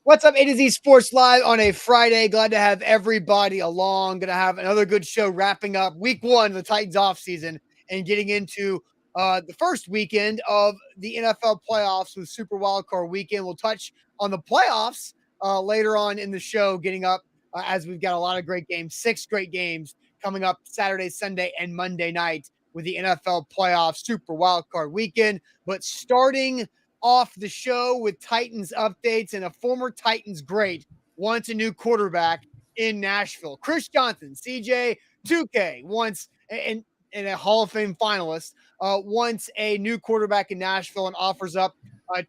What's up, A to Z Sports Live on a Friday. Glad to have everybody along. Going to have another good show wrapping up week one of the Titans offseason and getting into the first weekend of the NFL playoffs with Super Wildcard Weekend. We'll touch on the playoffs later on in the show, getting up as we've got a lot of great games, 6 great games coming up Saturday, Sunday, and Monday night with the NFL playoffs Super Wildcard Weekend. But starting off the show with Titans updates, and a former Titans great wants a new quarterback in Nashville. Chris Johnson, CJ 2K, wants and a Hall of Fame finalist, wants a new quarterback in Nashville and offers up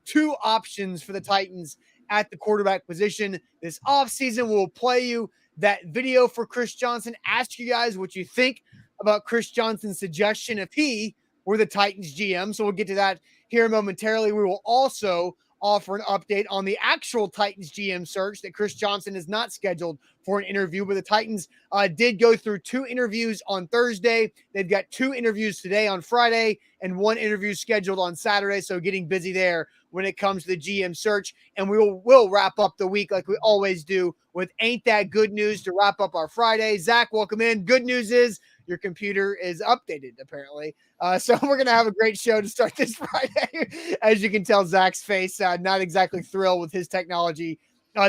2 options for the Titans at the quarterback position. This offseason, we'll play you that video for Chris Johnson, ask you guys what you think about Chris Johnson's suggestion if he were the Titans GM. So we'll get to that here momentarily. We will also offer an update on the actual Titans GM search that Chris Johnson is not scheduled for an interview, but the Titans did go through 2 interviews on Thursday. They've got 2 interviews today on Friday and 1 interview scheduled on Saturday. So getting busy there when it comes to the GM search. And we'll wrap up the week like we always do with Ain't That Good News to wrap up our Friday. Zach, welcome in. Good news is your computer is updated, apparently. So we're going to have a great show to start this Friday. As you can tell, Zach's face, not exactly thrilled with his technology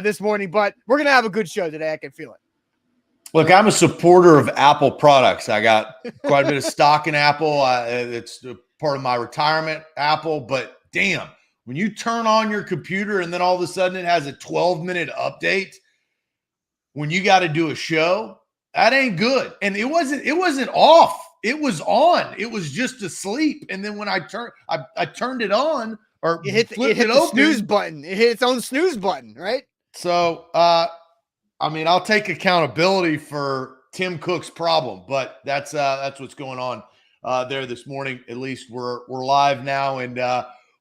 this morning, but we're going to have a good show today. I can feel it. Look, I'm a supporter of Apple products. I got quite a bit of stock in Apple. It's part of my retirement, Apple. But damn, when you turn on your computer and then all of a sudden it has a 12-minute update when you got to do a show, that ain't good. And it wasn't off. It was on. It was just asleep. And then when I turned it on, or it hit the snooze button. It hit its own snooze button, right? So, I mean, I'll take accountability for Tim Cook's problem, but that's what's going on there this morning. At least we're live now, and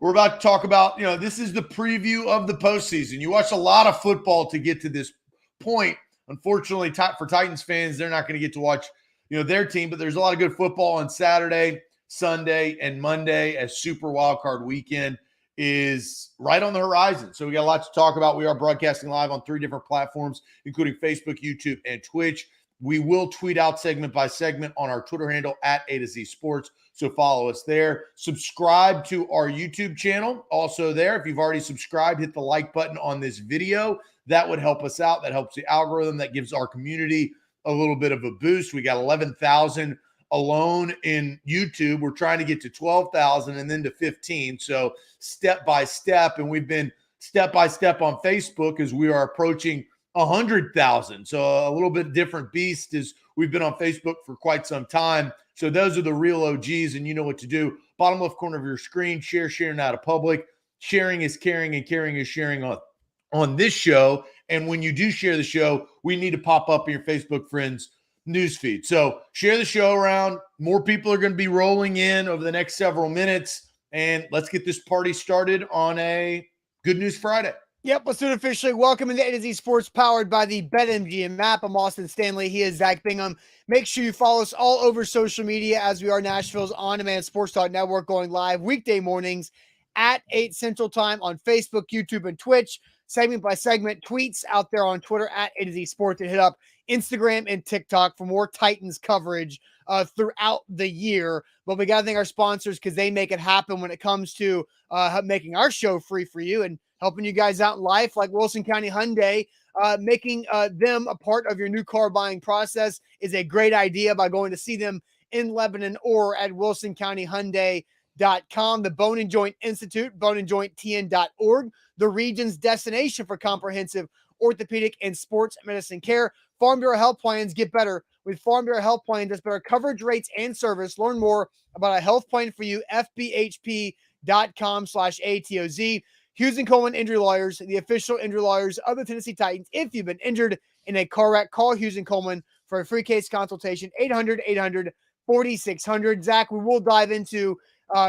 we're about to talk about, this is the preview of the postseason. You watch a lot of football to get to this point. Unfortunately, for Titans fans, they're not going to get to watch, their team, but there's a lot of good football on Saturday, Sunday, and Monday as Super Wildcard Weekend is right on the horizon. So we got a lot to talk about. We are broadcasting live on 3 different platforms, including Facebook, YouTube, and Twitch. We will tweet out segment by segment on our Twitter handle at A to Z Sports. So follow us there. Subscribe to our YouTube channel. Also there, if you've already subscribed, hit the like button on this video. That would help us out. That helps the algorithm. That gives our community a little bit of a boost. We got 11,000 alone in YouTube. We're trying to get to 12,000 and then to 15. So step by step. And we've been step by step on Facebook as we are approaching 100,000. So a little bit different beast as we've been on Facebook for quite some time. So those are the real OGs, and you know what to do. Bottom left corner of your screen, sharing out of public. Sharing is caring, and caring is sharing on this show. And when you do share the show, we need to pop up in your Facebook friends newsfeed. So share the show around. More people are going to be rolling in over the next several minutes. And let's get this party started on a Good News Friday. Yep, let's do it officially. Welcome into A to Z Sports, powered by the BetMGM app. I'm Austin Stanley. He is Zach Bingham. Make sure you follow us all over social media, as we are Nashville's on-demand sports talk network, going live weekday mornings at 8 Central Time on Facebook, YouTube, and Twitch. Segment by segment tweets out there on Twitter at A to Z Sports, and hit up Instagram and TikTok for more Titans coverage throughout the year. But we got to thank our sponsors, because they make it happen when it comes to making our show free for you and helping you guys out in life, like Wilson County Hyundai. Making them a part of your new car buying process is a great idea by going to see them in Lebanon or at wilsoncountyhyundai.com. The Bone and Joint Institute, boneandjointtn.org, the region's destination for comprehensive orthopedic and sports medicine care. Farm Bureau Health Plans get better with Farm Bureau Health Plans. That's better coverage, rates, and service. Learn more about a health plan for you, fbhp.com/ATOZ. Hughes and Coleman Injury Lawyers, the official injury lawyers of the Tennessee Titans. If you've been injured in a car wreck, call Hughes and Coleman for a free case consultation, 800-800-4600. Zach, we will dive into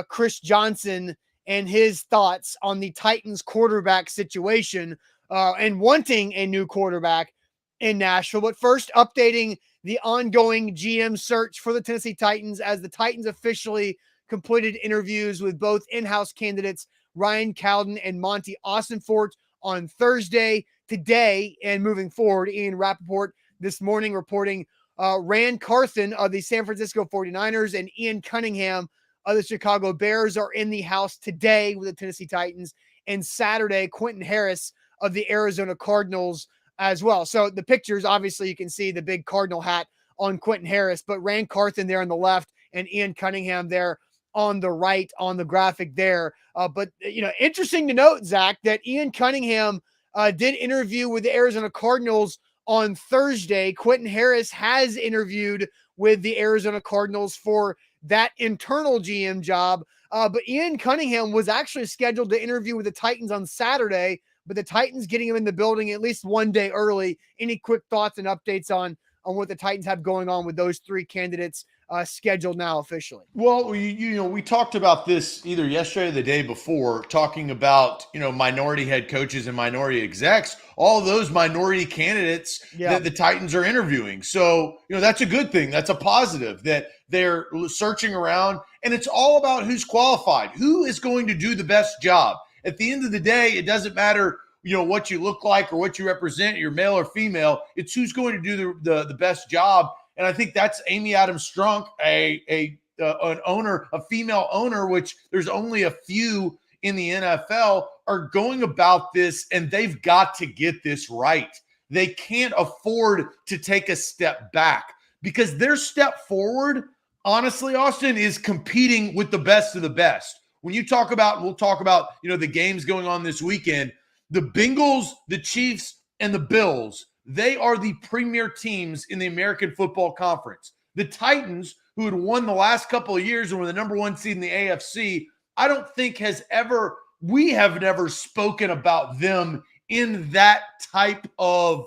Chris Johnson and his thoughts on the Titans quarterback situation and wanting a new quarterback in Nashville. But first, updating the ongoing GM search for the Tennessee Titans, as the Titans officially completed interviews with both in-house candidates Ryan Cowden and Monty Austinfort on Thursday. Today and moving forward, Ian Rappaport this morning reporting Rand Carthon of the San Francisco 49ers and Ian Cunningham of the Chicago Bears are in the house today with the Tennessee Titans, and Saturday, Quentin Harris of the Arizona Cardinals as well. So the pictures, obviously, you can see the big Cardinal hat on Quentin Harris, but Rand Carthon there on the left and Ian Cunningham there on the right on the graphic there. But, interesting to note, Zach, that Ian Cunningham did interview with the Arizona Cardinals on Thursday. Quentin Harris has interviewed with the Arizona Cardinals for that internal GM job. But Ian Cunningham was actually scheduled to interview with the Titans on Saturday, but the Titans getting him in the building at least one day early. Any quick thoughts and updates on what the Titans have going on with those three candidates scheduled now officially? Well, we talked about this either yesterday or the day before, talking about, minority head coaches and minority execs, all those minority candidates that the Titans are interviewing. So, that's a good thing. That's a positive that they're searching around, and it's all about who's qualified, who is going to do the best job. At the end of the day, it doesn't matter, what you look like or what you represent, you're male or female. It's who's going to do the best job. And I think that's Amy Adams Strunk, an owner, a female owner, which there's only a few in the NFL, are going about this, and they've got to get this right. They can't afford to take a step back, because their step forward, honestly, Austin, is competing with the best of the best. When you talk about, we'll talk about, the games going on this weekend, the Bengals, the Chiefs, and the Bills, they are the premier teams in the American Football Conference. The Titans, who had won the last couple of years and were the number one seed in the AFC, I don't think we have never spoken about them in that type of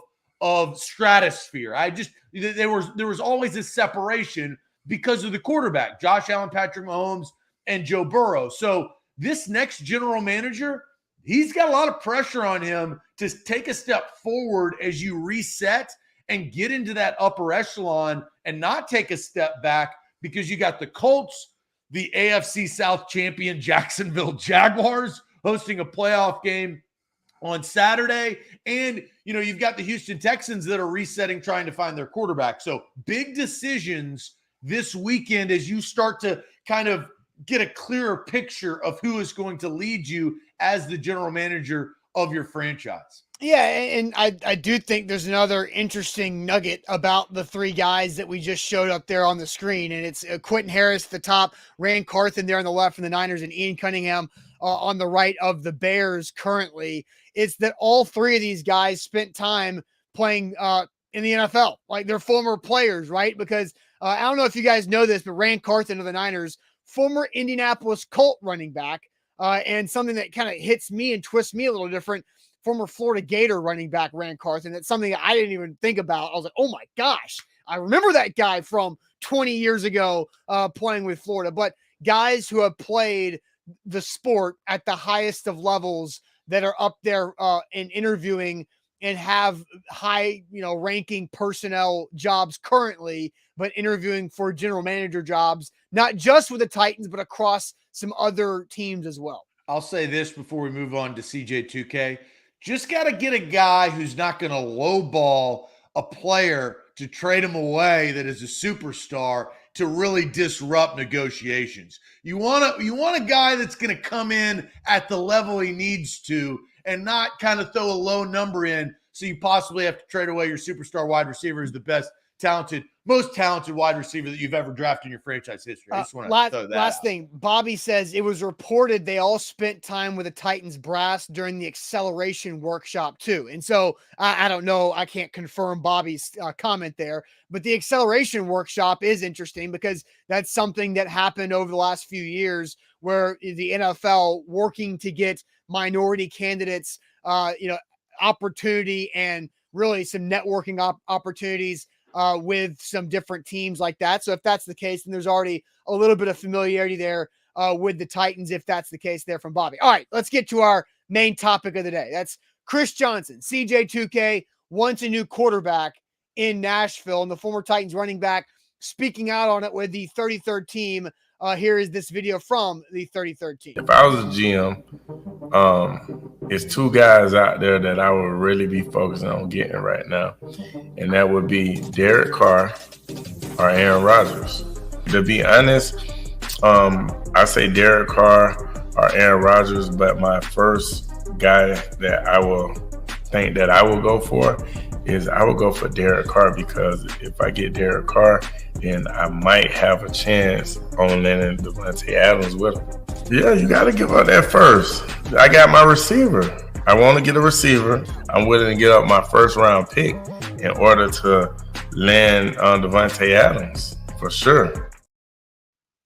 stratosphere. There was always a separation because of the quarterback, Josh Allen, Patrick Mahomes, and Joe Burrow. So this next general manager, he's got a lot of pressure on him to take a step forward as you reset and get into that upper echelon and not take a step back, because you got the Colts, the AFC South champion Jacksonville Jaguars hosting a playoff game on Saturday. And, you've got the Houston Texans that are resetting, trying to find their quarterback. So big decisions this weekend as you start to kind of get a clearer picture of who is going to lead you as the general manager of your franchise. Yeah, and I do think there's another interesting nugget about the three guys that we just showed up there on the screen, and it's Quentin Harris at the top, Rand Carthon there on the left from the Niners, and Ian Cunningham on the right of the Bears currently. It's that all three of these guys spent time playing in the NFL. Like, they're former players, right? Because I don't know if you guys know this, but Rand Carthon of the Niners, former Indianapolis Colt running back, and something that kind of hits me and twists me a little different, former Florida Gator running back Rand Carthon. That's something that I didn't even think about. I was like, oh my gosh, I remember that guy from 20 years ago playing with Florida. But guys who have played the sport at the highest of levels that are up there in interviewing and have high, ranking personnel jobs currently, but interviewing for general manager jobs, not just with the Titans, but across some other teams as well. I'll say this before we move on to CJ2K. Just got to get a guy who's not going to lowball a player to trade him away that is a superstar to really disrupt negotiations. You want a guy that's going to come in at the level he needs to and not kind of throw a low number in, so you possibly have to trade away your superstar wide receiver who's the most talented wide receiver that you've ever drafted in your franchise history. I just want to throw that last out. thing, Bobby says it was reported they all spent time with the Titans brass during the acceleration workshop too. And so I don't know, I can't confirm Bobby's comment there, but the acceleration workshop is interesting because that's something that happened over the last few years where the NFL working to get minority candidates, opportunity and really some networking opportunities with some different teams like that. So if that's the case, then there's already a little bit of familiarity there with the Titans, if that's the case there from Bobby. All right, let's get to our main topic of the day. That's Chris Johnson. CJ2K wants a new quarterback in Nashville, and the former Titans running back speaking out on it with the 33rd team here is this video from the 33rd team. If I was a GM, it's two guys out there that I would really be focusing on getting right now, and that would be Derek Carr or Aaron Rodgers. To be honest, I say Derek Carr or Aaron Rodgers, but my first guy that I will think that I will go for is I will go for Derek Carr, because if I get Derek Carr, then I might have a chance on landing Davante Adams with him. Yeah, you got to give up that first. I got my receiver. I want to get a receiver. I'm willing to give up my first round pick in order to land on Davante Adams for sure.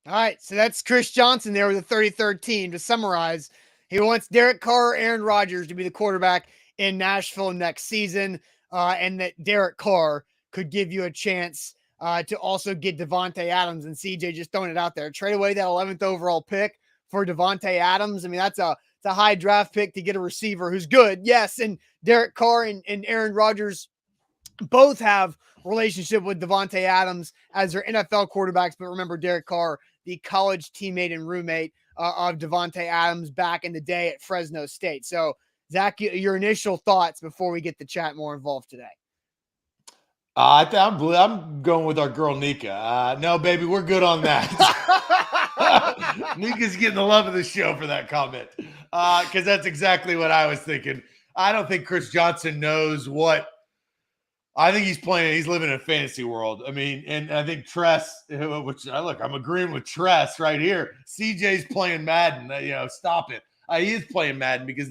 All right, so that's Chris Johnson there with the 33rd team. To summarize, he wants Derek Carr or Aaron Rodgers to be the quarterback in Nashville next season, and that Derek Carr could give you a chance to also get Davante Adams. And CJ just throwing it out there. Trade away that 11th overall pick for Davante Adams. I mean, it's a high draft pick to get a receiver who's good. Yes, and Derek Carr and Aaron Rodgers both have relationship with Davante Adams as their NFL quarterbacks. But remember, Derek Carr, the college teammate and roommate of Davante Adams back in the day at Fresno State. So, Zach, your initial thoughts before we get the chat more involved today. I'm going with our girl Nika. No, baby, we're good on that. Nika's getting the love of the show for that comment, because that's exactly what I was thinking. I don't think Chris Johnson knows what. I think he's playing. He's living in a fantasy world. I mean, and I think Tress, I'm agreeing with Tress right here. CJ's playing Madden. Stop it. He is playing Madden, because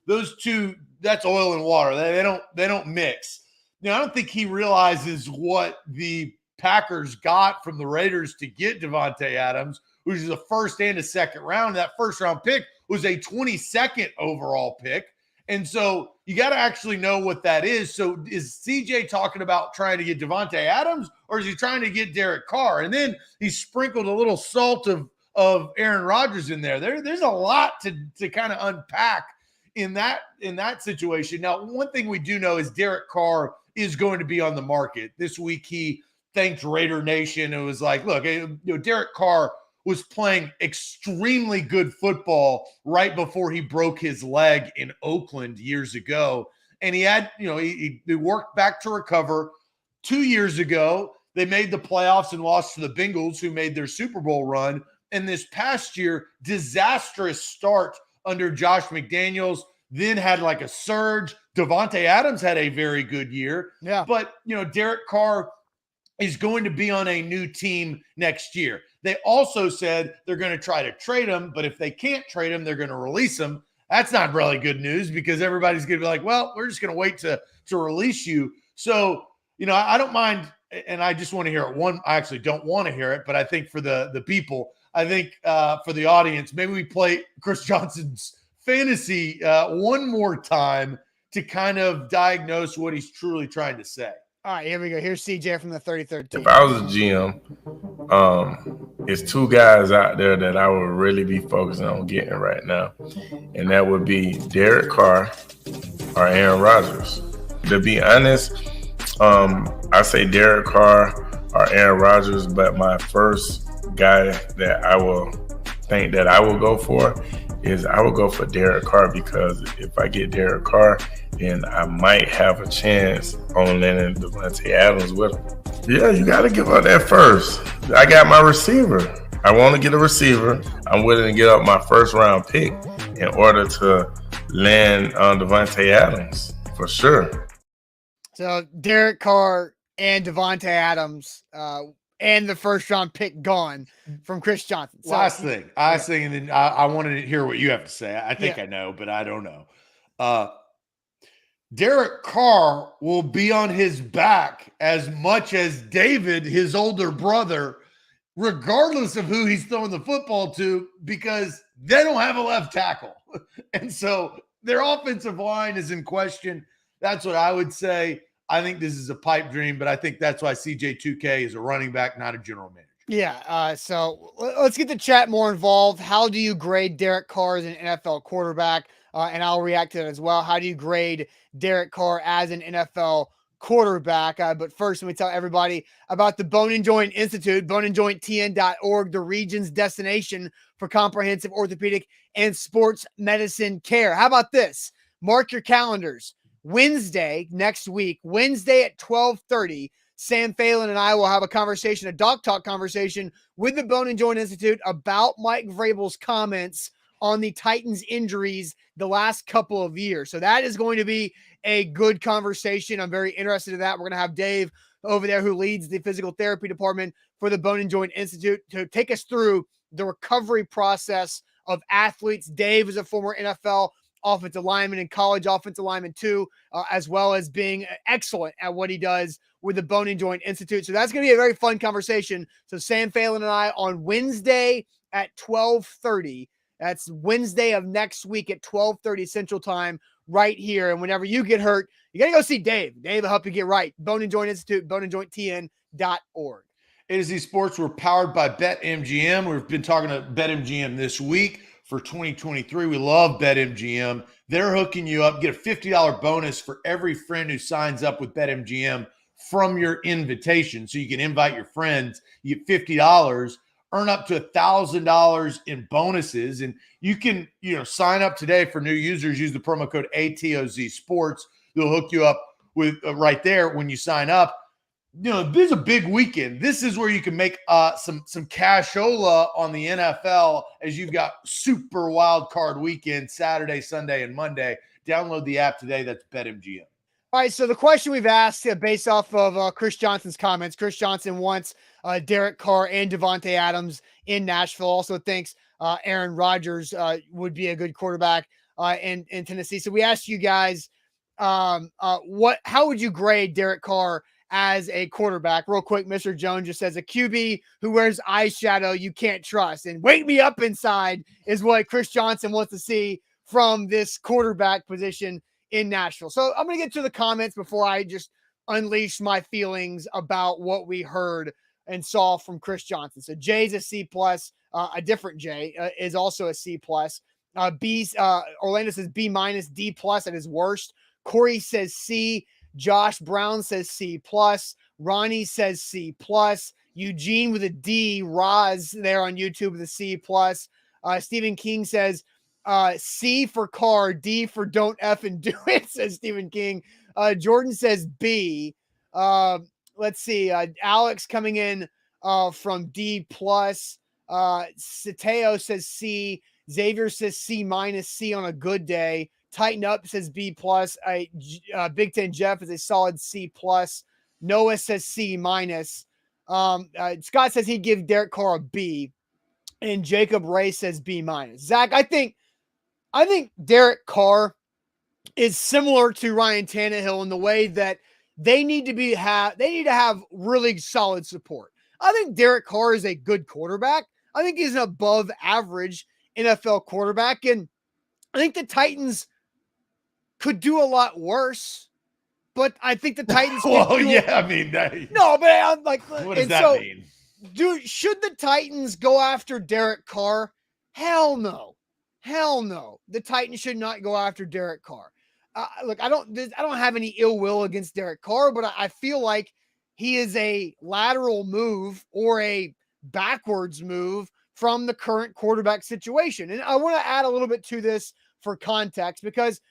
those two, that's oil and water. They don't mix. I don't think he realizes what the Packers got from the Raiders to get Davante Adams, which is a first and a second round. That first round pick was a 22nd overall pick. And so you got to actually know what that is. So is CJ talking about trying to get Davante Adams, or is he trying to get Derek Carr? And then he sprinkled a little salt of Aaron Rodgers in there. There's a lot to kind of unpack in that situation. Now, one thing we do know is Derek Carr is going to be on the market. This week he thanked Raider Nation. It was like, look, Derek Carr was playing extremely good football right before he broke his leg in Oakland years ago. And he had, he worked back to recover. 2 years ago, they made the playoffs and lost to the Bengals, who made their Super Bowl run. And this past year, disastrous start under Josh McDaniels, then had like a surge. Davante Adams had a very good year. Yeah. But, Derek Carr is going to be on a new team next year. They also said they're going to try to trade him, but if they can't trade him, they're going to release him. That's not really good news, because everybody's going to be like, well, we're just going to wait to release you. So, I don't mind, and I just want to hear it. I actually don't want to hear it, but I think for the people, I think for the audience, maybe we play Chris Johnson's fantasy one more time to kind of diagnose what he's truly trying to say. All right, here we go. Here's CJ from the 33rd team. If I was a GM, it's two guys out there that I would really be focusing on getting right now, and that would be Derek Carr or Aaron Rodgers. To be honest, I say Derek Carr or Aaron Rodgers, but my first guy that I will think that I will go for is I will go for Derek Carr, because if I get Derek Carr, then I might have a chance on landing Davante Adams with him. Yeah, you got to give up that first. I got my receiver. I want to get a receiver. I'm willing to give up my first round pick in order to land on Davante Adams for sure. So Derek Carr and Davante Adams, and the first round pick gone from Chris Johnson. So, last thing, and then I wanted to hear what you have to say. I think I know, but I don't know. Derek Carr will be on his back as much as David, his older brother, regardless of who he's throwing the football to, because they don't have a left tackle. And so their offensive line is in question. That's what I would say. I think this is a pipe dream, but I think that's why CJ2K is a running back, not a general manager. Yeah. So let's get the chat more involved. How do you grade Derek Carr as an NFL quarterback? And I'll react to it as well. How do you grade Derek Carr as an NFL quarterback. But first, let me tell everybody about the Bone and Joint Institute, boneandjointtn.org, the region's destination for comprehensive orthopedic and sports medicine care. How about this? Mark your calendars. Wednesday, next week, Wednesday at 12:30, Sam Phelan and I will have a conversation, a doc talk conversation with the Bone and Joint Institute about Mike Vrabel's comments on the Titans injuries the last couple of years. So that is going to be a good conversation. I'm very interested in that. We're going to have Dave over there, who leads the physical therapy department for the Bone and Joint Institute, to take us through the recovery process of athletes. Dave is a former NFL offensive lineman and college offensive lineman too, as well as being excellent at what he does with the Bone and Joint Institute. So that's going to be a very fun conversation. So Sam Phelan and I on Wednesday at 12:30. That's Wednesday of next week at 12:30 Central Time right here. And whenever you get hurt, you got to go see Dave. Dave will help you get right. Bone and Joint Institute, boneandjointtn.org. A to Z Sports, we're powered by BetMGM. We've been talking to BetMGM this week for 2023. We love BetMGM. They're hooking you up. Get a $50 bonus for every friend who signs up with BetMGM from your invitation. So you can invite your friends. You get $50, earn up to $1,000 in bonuses. And you can, sign up today for new users. Use the promo code ATOZ Sports. They'll hook you up with right there when you sign up. This is a big weekend. This is where you can make some cashola on the NFL, as you've got super wild card weekend, Saturday, Sunday, and Monday. Download the app today. That's BetMGM. All right, so the question we've asked based off of Chris Johnson's comments, Chris Johnson wants Derek Carr and Davante Adams in Nashville. Also thinks Aaron Rodgers would be a good quarterback in Tennessee. So we asked you guys, how would you grade Derek Carr as a quarterback? Real quick, Mr. Jones just says a QB who wears eyeshadow you can't trust. And wake me up inside is what Chris Johnson wants to see from this quarterback position in Nashville. So I'm going to get to the comments before I just unleash my feelings about what we heard and saw from Chris Johnson. So Jay's a C+, a different Jay is also a C+. Orlando says B-, D+ at his worst. Corey says C. Josh Brown says C+. Ronnie says C+. Eugene with a D. Roz there on YouTube with a C+. Stephen King says C for Carr, D for don't effing do it, says Stephen King. Jordan says B. Let's see. Alex coming in from D+. Sateo says C. Xavier says C-, C on a good day. Tighten Up says B+. Big Ten Jeff is a solid C+. Noah says C-. Scott says he'd give Derek Carr a B. And Jacob Ray says B-. Zach, I think Derek Carr is similar to Ryan Tannehill in the way that they need to have really solid support. I think Derek Carr is a good quarterback. I think he's an above average NFL quarterback. And I think the Titans could do a lot worse, but I think the Titans. No, but I'm like, what does that mean? Dude, should the Titans go after Derek Carr? Hell no. The Titans should not go after Derek Carr. Look, I don't have any ill will against Derek Carr, but I feel like he is a lateral move or a backwards move from the current quarterback situation. And I want to add a little bit to this for context because,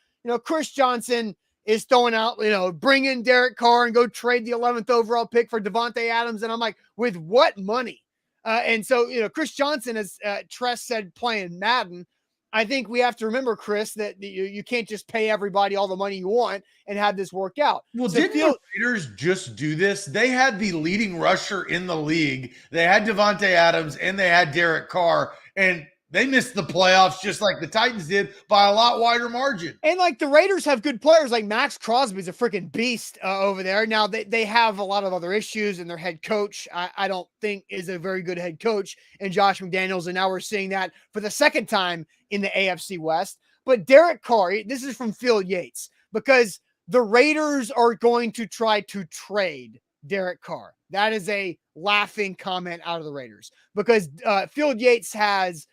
Chris Johnson is throwing out, bring in Derek Carr and go trade the 11th overall pick for Davante Adams. And I'm like, with what money? And so, Chris Johnson, as Tress said, playing Madden, I think we have to remember, Chris, that you can't just pay everybody all the money you want and have this work out. Well, didn't the Raiders just do this? They had the leading rusher in the league. They had Davante Adams and they had Derek Carr, and they missed the playoffs just like the Titans did by a lot wider margin. And like the Raiders have good players, like Max Crosby's a freaking beast over there. Now they have a lot of other issues, and their head coach, I don't think is a very good head coach, and Josh McDaniels. And now we're seeing that for the second time in the AFC West. But Derek Carr, this is from Phil Yates, because the Raiders are going to try to trade Derek Carr. That is a laughing comment out of the Raiders, because Phil Yates has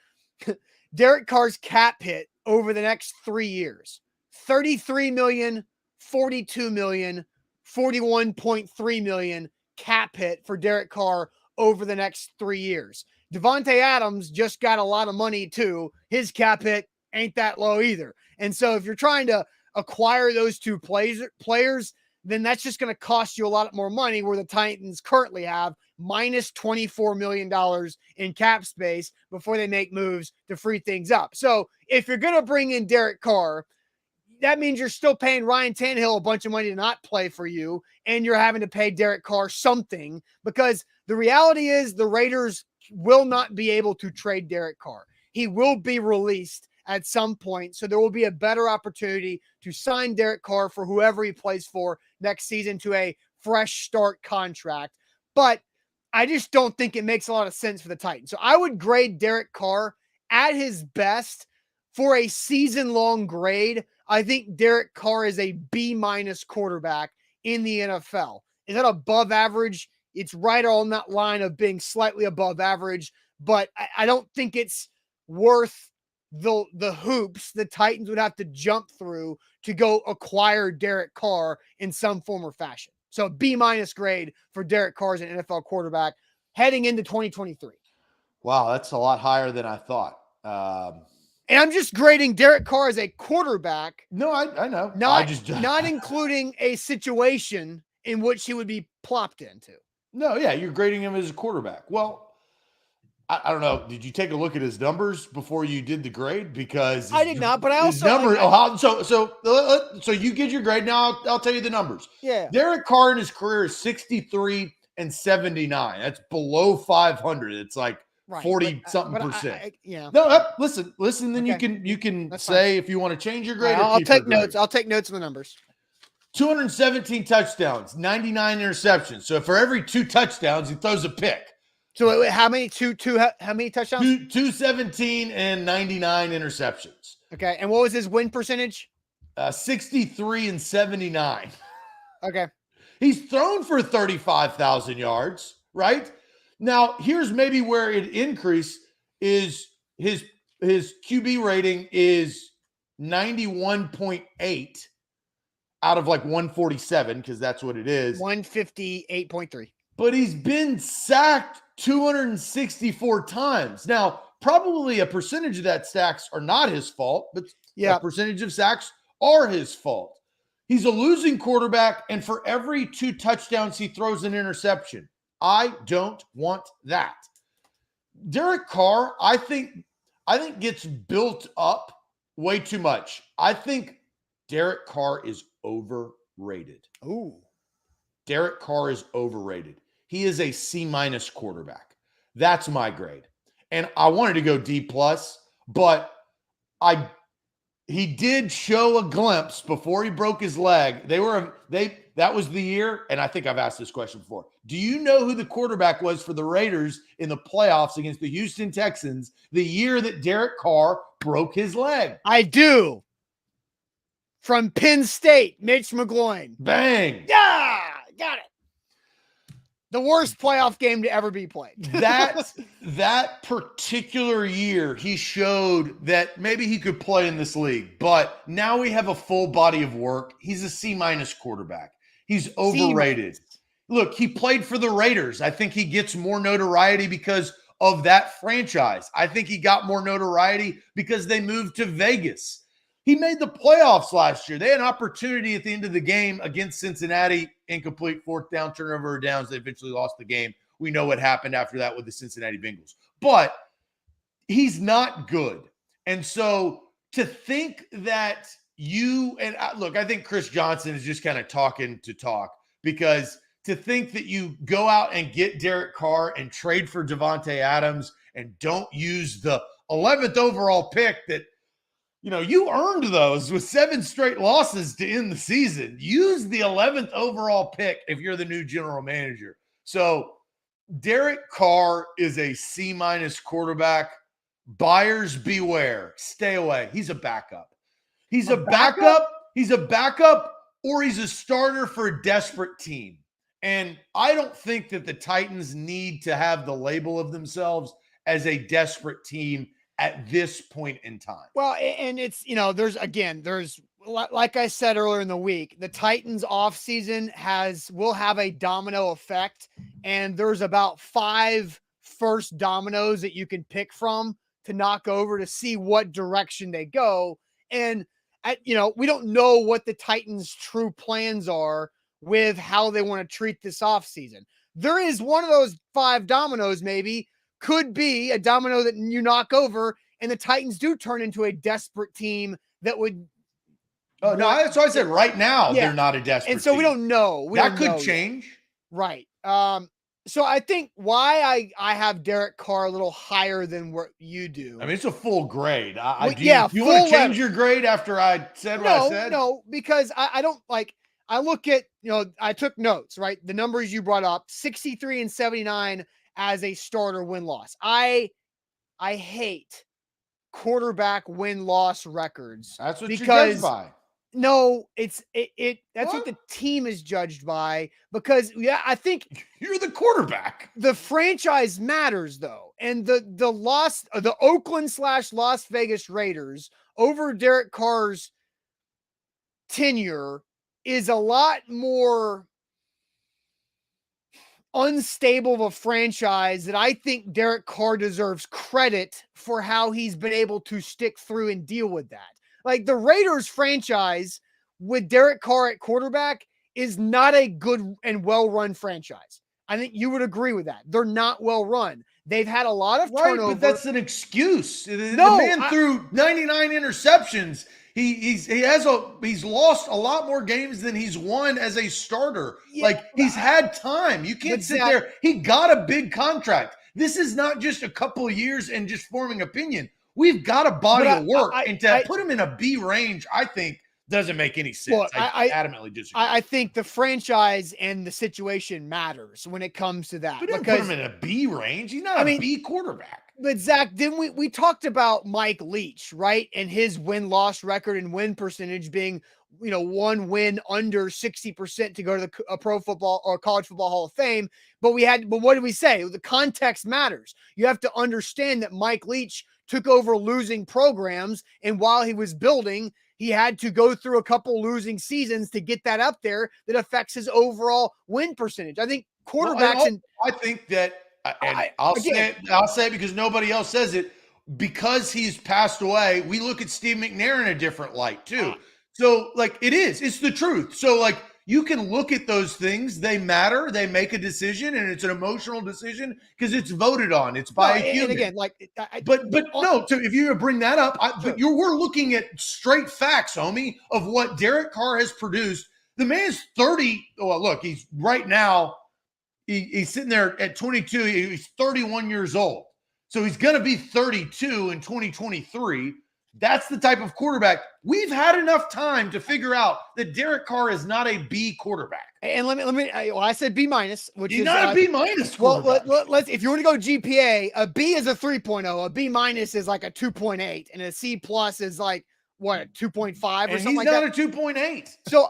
Derek Carr's cap hit over the next 3 years: $33 million, $42 million, $41.3 million cap hit for Derek Carr over the next 3 years. Devontae Adams just got a lot of money too. His cap hit ain't that low either. And so if you're trying to acquire those two players, then that's just going to cost you a lot more money, where the Titans currently have minus $24 million in cap space before they make moves to free things up. So if you're going to bring in Derek Carr, that means you're still paying Ryan Tannehill a bunch of money to not play for you, and you're having to pay Derek Carr something, because the reality is the Raiders will not be able to trade Derek Carr. He will be released at some point, so there will be a better opportunity to sign Derek Carr for whoever he plays for next season to a fresh start contract. But I just don't think it makes a lot of sense for the Titans. So I would grade Derek Carr at his best for a season-long grade. I think Derek Carr is a B- quarterback in the NFL. Is that above average? It's right on that line of being slightly above average, but I don't think it's worth the hoops the Titans would have to jump through to go acquire Derek Carr in some form or fashion. So B- grade for Derek Carr as an NFL quarterback heading into 2023. Wow, that's a lot higher than I thought. And I'm just grading Derek Carr as a quarterback. No, I know. Not including a situation in which he would be plopped into. No, yeah, you're grading him as a quarterback. Well, I don't know. Did you take a look at his numbers before you did the grade? Because I did not, but I also so you get your grade. Now I'll tell you the numbers. Yeah. Derek Carr in his career is 63 and 79. That's below 500. It's like 40-something%. Yeah. No, listen. Then okay. you can That's say fine. If you want to change your grade. I'll take notes. I'll take notes of the numbers. 217 touchdowns, 99 interceptions. So for every 2 touchdowns, he throws a pick. So how many how many touchdowns? 217 and 99 interceptions. Okay. And what was his win percentage? 63 and 79. Okay. He's thrown for 35,000 yards, right? Now, here's maybe where it increased is his QB rating is 91.8 out of like 147, because that's what it is. 158.3. But he's been sacked 264 times. Now, probably a percentage of that sacks are not his fault, but a percentage of sacks are his fault. He's a losing quarterback, and for every 2 touchdowns, he throws an interception. I don't want that. Derek Carr, I think gets built up way too much. I think Derek Carr is overrated. Ooh. Derek Carr is overrated. He is a C- quarterback. That's my grade. And I wanted to go D+, but he did show a glimpse before he broke his leg. That was the year, and I think I've asked this question before. Do you know who the quarterback was for the Raiders in the playoffs against the Houston Texans the year that Derek Carr broke his leg? I do. From Penn State, Mitch McGloin. Bang. Yeah, got it. The worst playoff game to ever be played. that particular year, he showed that maybe he could play in this league, but now we have a full body of work. He's a C- quarterback. He's overrated. Look, he played for the Raiders. I think he gets more notoriety because of that franchise. I think he got more notoriety because they moved to Vegas. He made the playoffs last year. They had an opportunity at the end of the game against Cincinnati, incomplete 4th down, turnover of downs. They eventually lost the game. We know what happened after that with the Cincinnati Bengals. But he's not good. And so to think that I think Chris Johnson is just kind of talking to talk, because to think that you go out and get Derek Carr and trade for Devontae Adams and don't use the 11th overall pick that, you earned those with 7 straight losses to end the season. Use the 11th overall pick if you're the new general manager. So Derek Carr is a C- quarterback. Buyers beware. Stay away. He's a backup. He's a backup. He's a backup, or he's a starter for a desperate team. And I don't think that the Titans need to have the label of themselves as a desperate team at this point in time. Well, and it's, there's like I said earlier in the week, the Titans offseason will have a domino effect, and there's about 5 first dominoes that you can pick from to knock over to see what direction they go. And we don't know what the Titans' true plans are with how they want to treat this offseason. There is one of those 5 dominoes, maybe could be a domino that you knock over, and the Titans do turn into a desperate team that would. Oh, no, that's why I said right now they're not a desperate and so team. we don't know. That could change. Yet. Right. So I think why I have Derek Carr a little higher than what you do. I mean, it's a full grade. Do you want to change your grade after I said what I said? No, because I don't like. I look at, I took notes, right? The numbers you brought up, 63 and 79 as a starter win-loss. I hate quarterback win-loss records. That's what you're judged by. No, that's what the team is judged by, because I think you're the quarterback. The franchise matters though. And the Oakland/Las Vegas Raiders over Derek Carr's tenure is a lot more unstable of a franchise that I think Derek Carr deserves credit for how he's been able to stick through and deal with that. Like the Raiders franchise with Derek Carr at quarterback is not a good and well-run franchise. I think you would agree with that. They're not well-run. They've had a lot of turnover. Right, but that's an excuse. The man threw 99 interceptions. He's lost a lot more games than he's won as a starter. He's had time. You can't sit there. He got a big contract. This is not just a couple of years and just forming opinion. We've got a body of work, and to put him in a B range, I think doesn't make any sense. Well, I adamantly disagree. I think the franchise and the situation matters when it comes to that. But don't put him in a B range. He's not a B quarterback. But Zach, didn't we talked about Mike Leach, right? And his win-loss record and win percentage being, one win under 60% to go to the Pro Football or College Football Hall of Fame. But what did we say? The context matters. You have to understand that Mike Leach took over losing programs, and while he was building, he had to go through a couple losing seasons to get that up there that affects his overall win percentage. I think quarterbacks I think that, and I'll say it because nobody else says it, because he's passed away, we look at Steve McNair in a different light too. So it's the truth. So you can look at those things. They matter. They make a decision, and it's an emotional decision because it's voted on. It's by a human. And again, So if you bring that up, we're looking at straight facts, homie, of what Derek Carr has produced. The man's 30. Well, look, he's right now. He's sitting there at 22. He's 31 years old. So he's going to be 32 in 2023. That's the type of quarterback. We've had enough time to figure out that Derek Carr is not a B quarterback. And let me. I said B minus, which he's not a B minus. Well, let's. If you want to go GPA, a B is a 3.0, a B minus is like a 2.8, and a C plus is like what, a 2.5 or something like that. He's not a 2.8. So,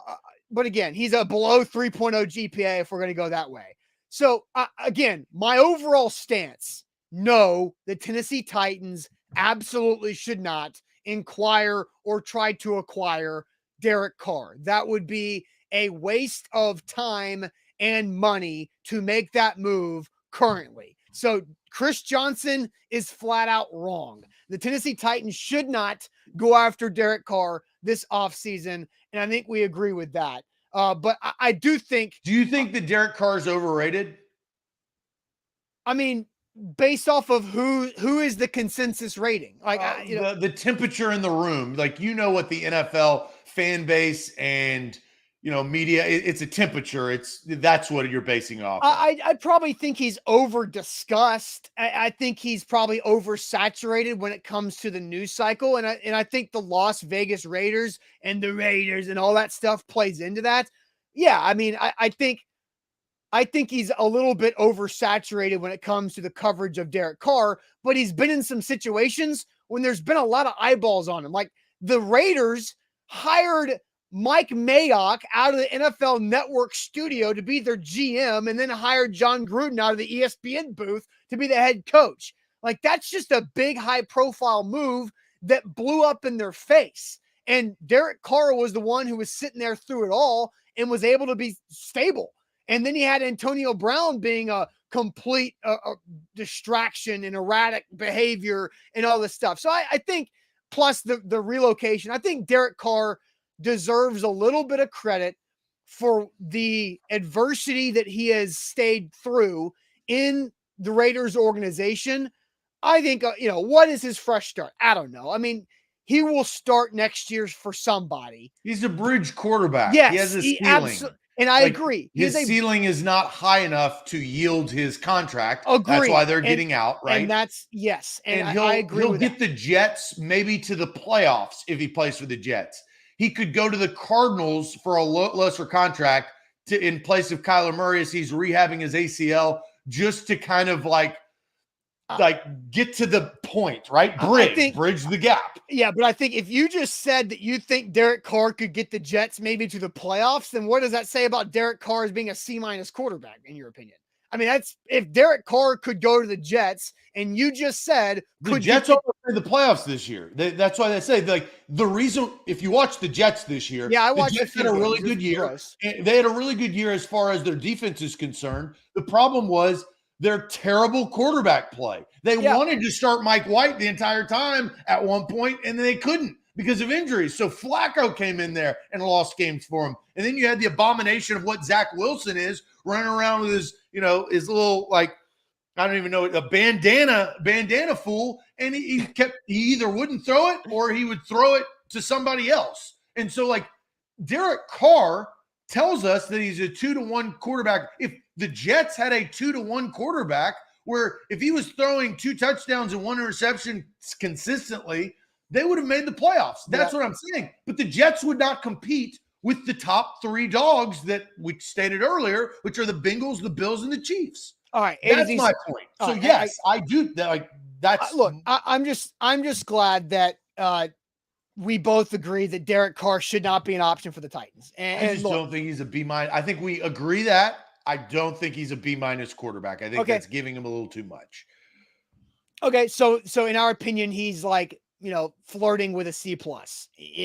but again, he's a below 3.0 GPA if we're going to go that way. So again, my overall stance: no, the Tennessee Titans absolutely should not inquire or try to acquire Derek Carr. That would be a waste of time and money to make that move currently. So Chris Johnson is flat out wrong. The Tennessee Titans should not go after Derek Carr this offseason, and I think we agree with that. But I do think... Do you think that Derek Carr is overrated? I mean, based off of who is the consensus rating, the temperature in the room, what the NFL fan base and media, it's a temperature. That's what you're basing off. I probably think he's over discussed. I think he's probably oversaturated when it comes to the news cycle, and I think the Las Vegas Raiders and the Raiders and all that stuff plays into that. Yeah, I mean, I think he's a little bit oversaturated when it comes to the coverage of Derek Carr, but he's been in some situations when there's been a lot of eyeballs on him. Like the Raiders hired Mike Mayock out of the NFL Network studio to be their GM, and then hired John Gruden out of the ESPN booth to be the head coach. Like that's just a big high profile move that blew up in their face. And Derek Carr was the one who was sitting there through it all and was able to be stable. And then he had Antonio Brown being a complete distraction and erratic behavior and all this stuff. So I think, plus the relocation, I think Derek Carr deserves a little bit of credit for the adversity that he has stayed through in the Raiders organization. I think, what is his fresh start? I don't know. I mean, he will start next year for somebody. He's a bridge quarterback. Yes, he has a ceiling. And I agree. His ceiling is not high enough to yield his contract. Agree. That's why they're getting out, right? And that's, yes. And I agree he'll get the Jets maybe to the playoffs if he plays for the Jets. He could go to the Cardinals for a lesser contract in place of Kyler Murray as he's rehabbing his ACL, just to kind of like get to the point, right? Bridge the gap. Yeah, but I think if you just said that you think Derek Carr could get the Jets maybe to the playoffs, then what does that say about Derek Carr as being a C- quarterback, in your opinion? I mean, that's if Derek Carr could go to the Jets, and you just said the Jets are in the playoffs this year. That's why they say the reason. If you watch the Jets this year, I watched. The Jets had a really good year. They had a really good year as far as their defense is concerned. The problem was their terrible quarterback play. They wanted to start Mike White the entire time at one point, and they couldn't because of injuries. So Flacco came in there and lost games for him. And then you had the abomination of what Zach Wilson is, running around with his little, like, I don't even know, a bandana fool. And he either wouldn't throw it or he would throw it to somebody else. And so, like, Derek Carr tells us that he's a 2-to-1 quarterback. If the Jets had a 2-to-1 quarterback, where if he was throwing 2 touchdowns and 1 interception consistently, they would have made the playoffs. That's what I'm saying. But the Jets would not compete with the top 3 dogs that we stated earlier, which are the Bengals, the Bills, and the Chiefs. All right, that's my point. So yes, I do. That's look. I'm just glad that we both agree that Derek Carr should not be an option for the Titans. And I just don't think he's a B-. I think we agree that. I don't think he's a B- quarterback. I think that's giving him a little too much. Okay, so in our opinion, he's like, flirting with a C+. No,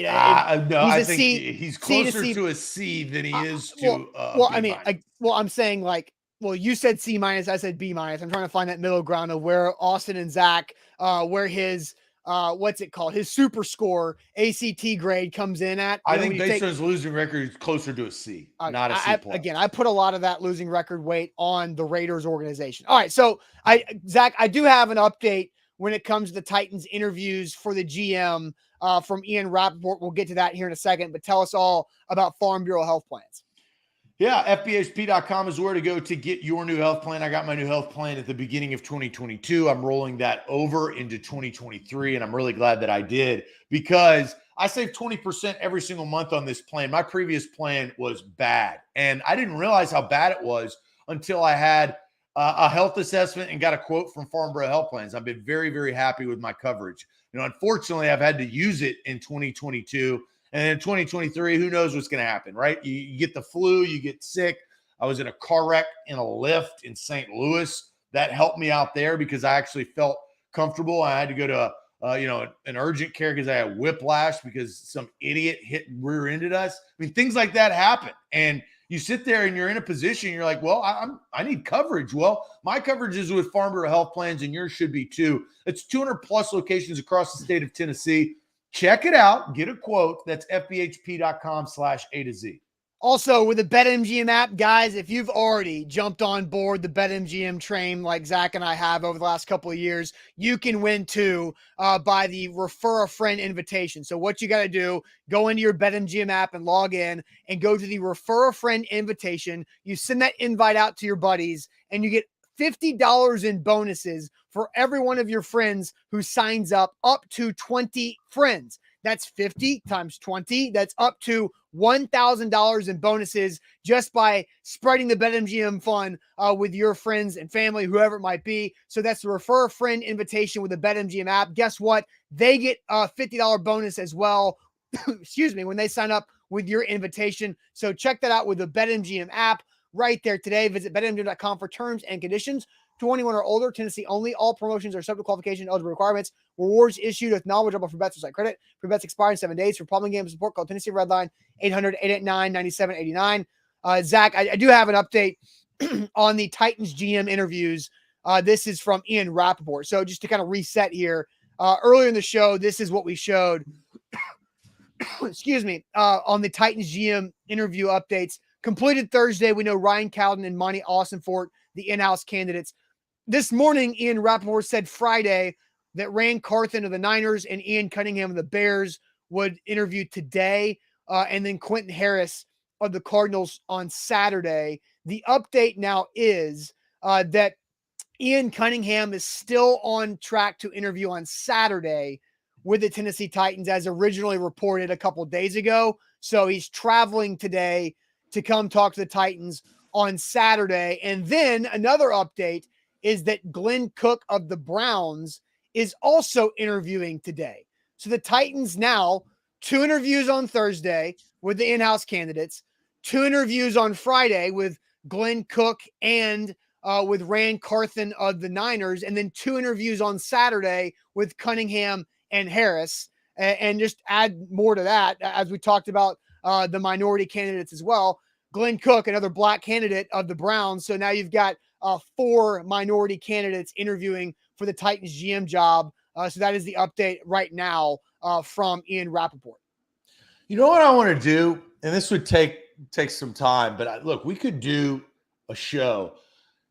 I think he's closer to a C than he is to I'm saying, like, you said C-, I said B-. I'm trying to find that middle ground of where Austin and Zach, where his what's it called? His super score ACT grade comes in at. I think based on his losing record, he's closer to a C, not a C+. Again, I put a lot of that losing record weight on the Raiders organization. All right. So Zach, I do have an update when it comes to the Titans interviews for the GM from Ian Rappaport. We'll get to that here in a second, but tell us all about Farm Bureau health plans. Yeah, FBHP.com is where to go to get your new health plan. I got my new health plan at the beginning of 2022. I'm rolling that over into 2023, and I'm really glad that I did because I save 20% every single month on this plan. My previous plan was bad, and I didn't realize how bad it was until I had a health assessment and got a quote from Farm Bureau Health Plans. I've been very, very happy with my coverage. Unfortunately, I've had to use it in 2022. And in 2023, who knows what's going to happen, right? You get the flu, you get sick. I was in a car wreck in a lift in St. Louis. That helped me out there because I actually felt comfortable. I had to go to, an urgent care because I had whiplash because some idiot rear-ended us. I mean, things like that happen. And you sit there and you're in a position, you're like, well, I need coverage. Well, my coverage is with Farm Bureau Health Plans, and yours should be too. It's 200+ locations across the state of Tennessee. Check it out. Get a quote. That's FBHP.com/A to Z. Also, with the BetMGM app, guys, if you've already jumped on board the BetMGM train like Zach and I have over the last couple of years, you can win too by the Refer a Friend invitation. So what you got to do, go into your BetMGM app and log in and go to the Refer a Friend invitation. You send that invite out to your buddies and you get $50 in bonuses for every one of your friends who signs up to 20 friends. That's 50 times 20. That's up to $1,000 in bonuses just by spreading the BetMGM fun with your friends and family, whoever it might be. So that's the Refer a Friend invitation with the BetMGM app. Guess what? They get a $50 bonus as well, excuse me, when they sign up with your invitation. So check that out with the BetMGM app right there today. Visit BetMGM.com for terms and conditions. 21 or older, Tennessee only. All promotions are subject to qualification and eligible requirements. Rewards issued with knowledgeable for bets like credit. For bets expire in 7 days. For problem game support, call Tennessee Redline 800-889-9789. Zach, I do have an update on the Titans GM interviews. This is from Ian Rappaport. So just to kind of reset here, earlier in the show, this is what we showed. Excuse me, on the Titans GM interview updates. Completed Thursday. We know Ryan Cowden and Monty Austinfort, the in-house candidates. This morning, Ian Rappaport said Friday that Rand Carthen of the Niners and Ian Cunningham of the Bears would interview today, and then Quentin Harris of the Cardinals on Saturday. The update now is that Ian Cunningham is still on track to interview on Saturday with the Tennessee Titans, as originally reported a couple of days ago. So he's traveling today to come talk to the Titans on Saturday. And then another update is that Glenn Cook of the Browns is also interviewing today. So the Titans now, 2 interviews on Thursday with the in-house candidates, 2 interviews on Friday with Glenn Cook and with Rand Carthen of the Niners, and then 2 interviews on Saturday with Cunningham and Harris. And just add more to that, as we talked about the minority candidates as well. Glenn Cook, another black candidate of the Browns. So now you've got 4 minority candidates interviewing for the Titans GM job. So that is the update right now from Ian Rappaport. You know what I want to do? And this would take some time, but look, we could do a show.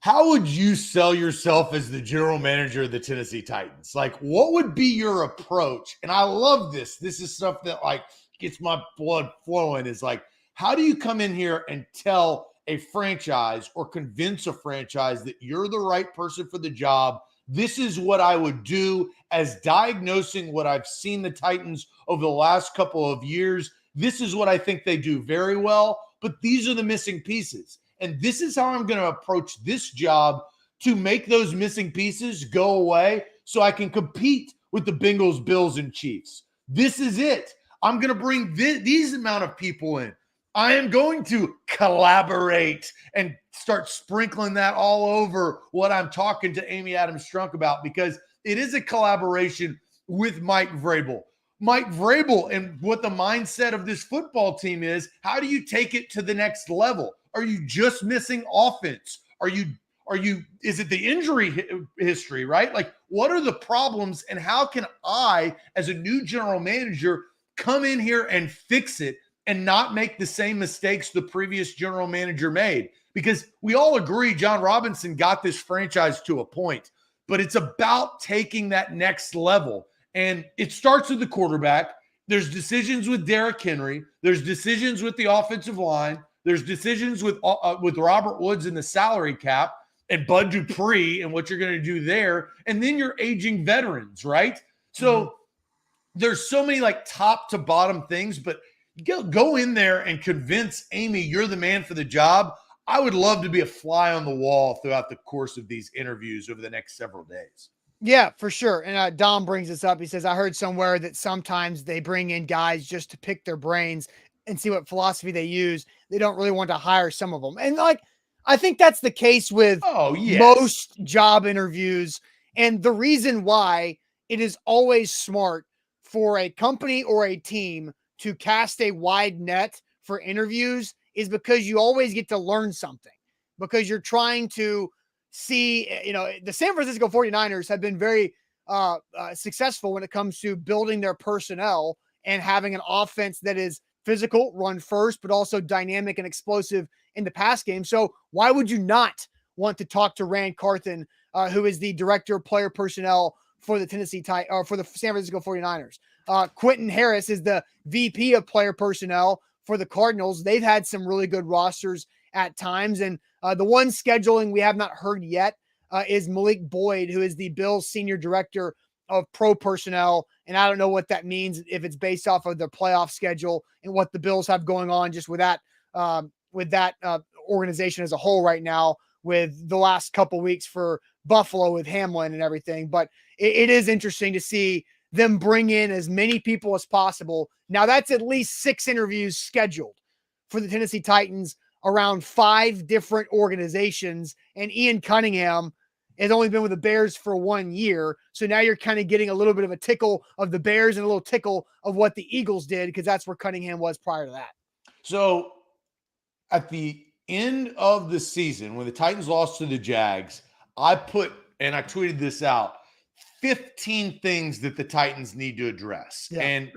How would you sell yourself as the general manager of the Tennessee Titans? Like, what would be your approach? And I love this. This is stuff that like gets my blood flowing. Is like, how do you come in here and tell a franchise or convince a franchise that you're the right person for the job? This is what I would do, as diagnosing what I've seen the Titans over the last couple of years. This is what I think they do very well, but these are the missing pieces. And this is how I'm going to approach this job to make those missing pieces go away so I can compete with the Bengals, Bills, and Chiefs. This is it. I'm going to bring these amount of people in. I am going to collaborate and start sprinkling that all over what I'm talking to Amy Adams-Strunk about, because it is a collaboration with Mike Vrabel. Mike Vrabel and what the mindset of this football team is. How do you take it to the next level? Are you just missing offense? Is it the injury history, right? Like, what are the problems, and how can I, as a new general manager, come in here and fix it and not make the same mistakes the previous general manager made? Because we all agree John Robinson got this franchise to a point, but it's about taking that next level. And it starts with the quarterback. There's decisions with Derrick Henry. There's decisions with the offensive line. There's decisions with Robert Woods and the salary cap and Bud Dupree and what you're going to do there. And then you're aging veterans, right? So there's so many like top to bottom things, but go in there and convince Amy you're the man for the job. I would love to be a fly on the wall throughout the course of these interviews over the next several days. Yeah, for sure. And Dom brings this up. He says, I heard somewhere that sometimes they bring in guys just to pick their brains and see what philosophy they use. They don't really want to hire some of them. And like, I think that's the case with most job interviews. And the reason why it is always smart for a company or a team to cast a wide net for interviews is because you always get to learn something, because you're trying to see, the San Francisco 49ers have been very successful when it comes to building their personnel and having an offense that is physical, run first, but also dynamic and explosive in the pass game. So why would you not want to talk to Rand Carthen, who is the director of player personnel for the for the San Francisco 49ers? Quentin Harris is the VP of player personnel for the Cardinals. They've had some really good rosters at times. And the one scheduling we have not heard yet is Malik Boyd, who is the Bills senior director of pro personnel. And I don't know what that means, if it's based off of their playoff schedule and what the Bills have going on just with that organization as a whole right now, with the last couple weeks for Buffalo with Hamlin and everything. But it is interesting to see them bring in as many people as possible. Now that's at least 6 interviews scheduled for the Tennessee Titans around 5 different organizations. And Ian Cunningham has only been with the Bears for 1 year. So now you're kind of getting a little bit of a tickle of the Bears and a little tickle of what the Eagles did, because that's where Cunningham was prior to that. So at the end of the season, when the Titans lost to the Jags, I tweeted this out, 15 things that the Titans need to address. Yeah. And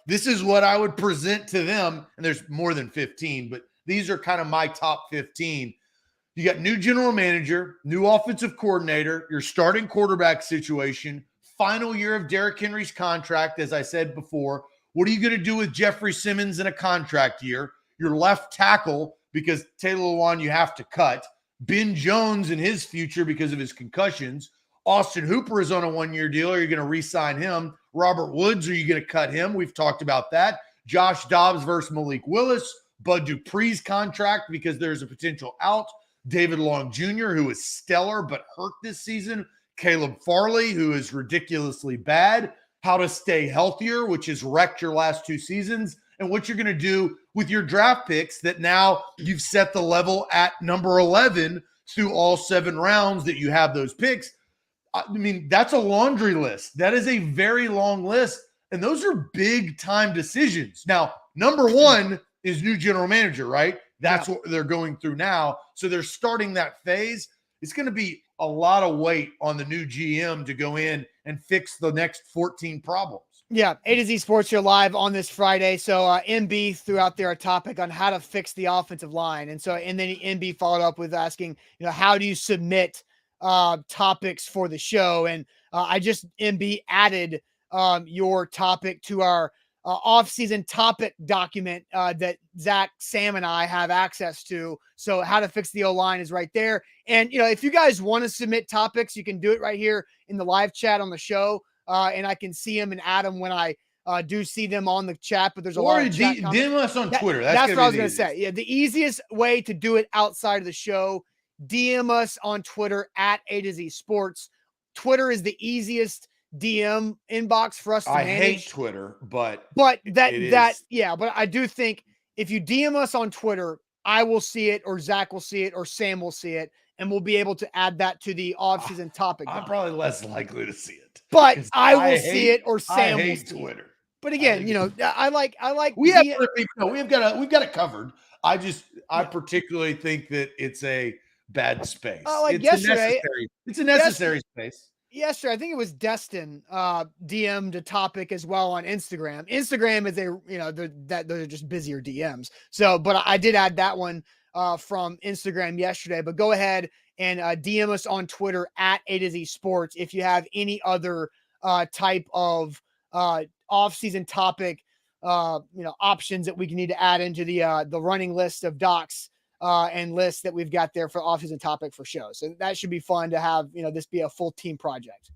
this is what I would present to them. And there's more than 15, but these are kind of my top 15. You got new general manager, new offensive coordinator, your starting quarterback situation, final year of Derrick Henry's contract, as I said before. What are you going to do with Jeffrey Simmons in a contract year? Your left tackle, because Taylor Lewan you have to cut. Ben Jones and his future because of his concussions. Austin Hooper is on a 1-year deal. Are you going to re-sign him? Robert Woods, are you going to cut him? We've talked about that. Josh Dobbs versus Malik Willis. Bud Dupree's contract because there's a potential out. David Long Jr., who is stellar but hurt this season. Caleb Farley, who is ridiculously bad. How to stay healthier, which has wrecked your last 2 seasons. And what you're going to do with your draft picks that now you've set the level at number 11 through all 7 rounds that you have those picks. I mean, that's a laundry list. That is a very long list. And those are big time decisions. Now, number 1 is new general manager, right? That's what they're going through now. So they're starting that phase. It's going to be a lot of weight on the new GM to go in and fix the next 14 problems. Yeah, A to Z Sports here live on this Friday. So MB threw out there a topic on how to fix the offensive line. And then MB followed up with asking, how do you submit topics for the show? And MB added your topic to our off-season topic document that Zach, Sam, and I have access to. So how to fix the O-line is right there. And, if you guys want to submit topics, you can do it right here in the live chat on the show. And I can see them and add them when I do see them on the chat, but there's a lot of chat comments. DM us on Twitter. That's what I was going to say. Yeah, the easiest way to do it outside of the show, DM us on Twitter at A to Z Sports. Twitter is the easiest DM inbox for us to manage. I hate Twitter, but but I do think if you DM us on Twitter, I will see it, or Zach will see it, or Sam will see it, and we'll be able to add that to the off-season topic. I'm probably less likely to see it, but I will see it, or Sam will see Twitter. It. But again, I like. We've got it covered. I particularly think that it's a bad space. It's a necessary space. Yesterday, I think it was Destin DM'd a topic as well on Instagram. Instagram is they're just busier DMs. So, but I did add that one from Instagram yesterday. But go ahead and DM us on Twitter at A to Z Sports if you have any other type of off-season topic, options that we need to add into the running list of docs and lists that we've got there for off-season topic for shows. So that should be fun to have, this be a full team project.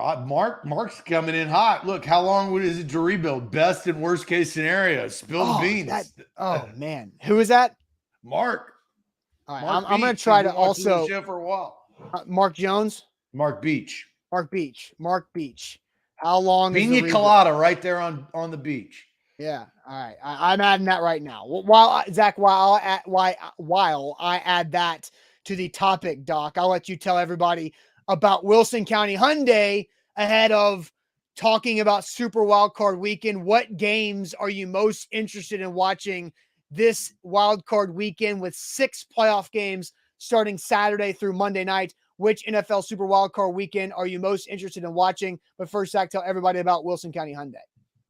Mark's coming in hot. Look, how long is it to rebuild? Best and worst case scenario. Spill the beans. Man. Who is that? Mark. All right, I'm going to try to also show for a while. Mark Jones. Mark Beach. Mark Beach. How long? Pina colada right there on the beach. Yeah. All right. I'm adding that right now. While I add that to the topic, Doc, I'll let you tell everybody about Wilson County Hyundai ahead of talking about Super Wildcard Weekend. What games are you most interested in watching this Wildcard Weekend with 6 playoff games starting Saturday through Monday night? Which NFL Super Wildcard Weekend are you most interested in watching? But first, Zach, tell everybody about Wilson County Hyundai.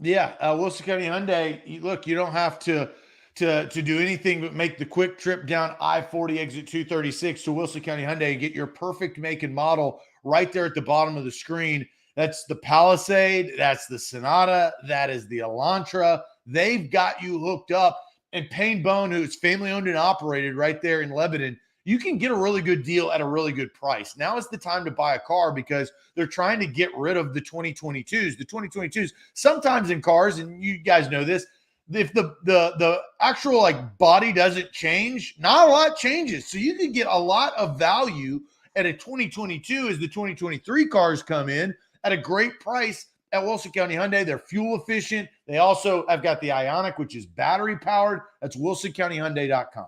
Yeah, Wilson County Hyundai. Look, you don't have to do anything but make the quick trip down I-40 exit 236 to Wilson County Hyundai and get your perfect make and model right there at the bottom of the screen. That's the Palisade. That's the Sonata. That is the Elantra. They've got you hooked up. And Payne Bone, who's family owned and operated right there in Lebanon, you can get a really good deal at a really good price. Now is the time to buy a car because they're trying to get rid of the 2022s. The 2022s, sometimes in cars, and you guys know this, if the actual body doesn't change, not a lot changes. So you can get a lot of value at a 2022 as the 2023 cars come in at a great price at Wilson County Hyundai. They're fuel efficient. They also have got the Ioniq, which is battery powered. That's WilsonCountyHyundai.com.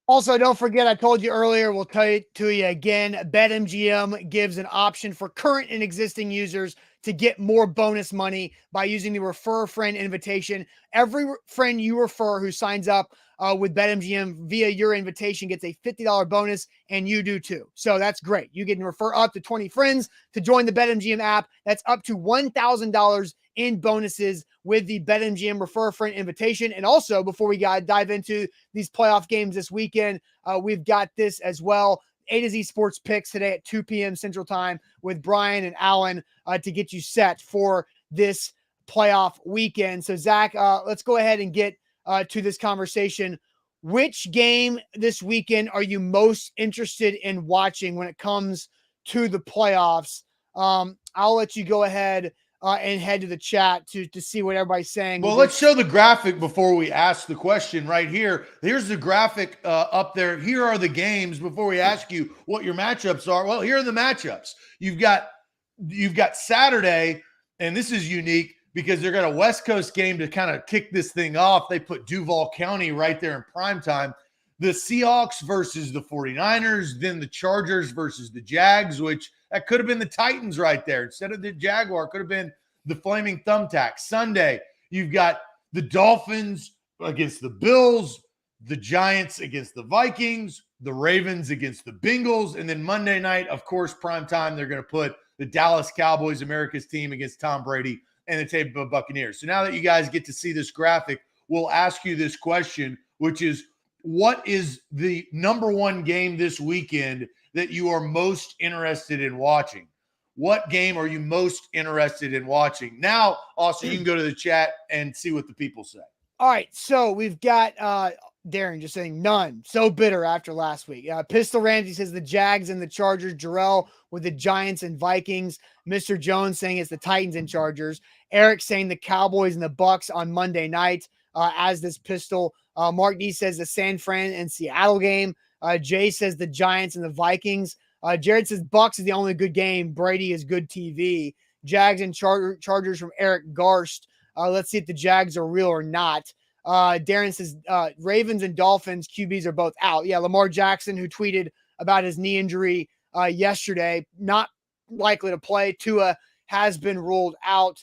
Also, don't forget, I told you earlier, we'll tell it to you again. BetMGM gives an option for current and existing users to get more bonus money by using the Refer a Friend invitation. Every friend you refer who signs up with BetMGM via your invitation gets a $50 bonus, and you do too. So that's great. You can refer up to 20 friends to join the BetMGM app. That's up to $1,000 in bonuses with the BetMGM Refer a Friend invitation. And also, before we dive into these playoff games this weekend, we've got this as well. A to Z Sports Picks today at 2 p.m. Central Time with Brian and Alan to get you set for this playoff weekend. So, Zach, let's go ahead and get to this conversation. Which game this weekend are you most interested in watching when it comes to the playoffs? I'll let you go ahead and head to the chat to see what everybody's saying. Well, let's show the graphic before we ask the question right here. Here's the graphic up there. Here are the games before we ask you what your matchups are. Well, here are the matchups. You've got Saturday, and this is unique because they're got a West Coast game to kind of kick this thing off. They put Duval County right there in prime time. The Seahawks versus the 49ers, then the Chargers versus the Jags, which that could have been the Titans right there. Instead of the Jaguar, could have been the Flaming Thumbtack. Sunday, you've got the Dolphins against the Bills, the Giants against the Vikings, the Ravens against the Bengals, and then Monday night, of course, prime time, they're going to put the Dallas Cowboys, America's team, against Tom Brady and the Tampa Bay Buccaneers. So now that you guys get to see this graphic, we'll ask you this question, which is, what is the number one game this weekend that you are most interested in watching? What game are you most interested in watching? Now, also, you can go to the chat and see what the people say. All right, so we've got Darren just saying none. So bitter after last week. Pistol Ramsey says the Jags and the Chargers. Jarrell with the Giants and Vikings. Mr. Jones saying it's the Titans and Chargers. Eric saying the Cowboys and the Bucks on Monday night, as this Pistol. Mark D says the San Fran and Seattle game. Jay says the Giants and the Vikings. Jared says Bucks is the only good game. Brady is good TV. Jags and Chargers from Eric Garst. Let's see if the Jags are real or not. Darren says Ravens and Dolphins QBs are both out. Yeah, Lamar Jackson, who tweeted about his knee injury yesterday, not likely to play. Tua has been ruled out.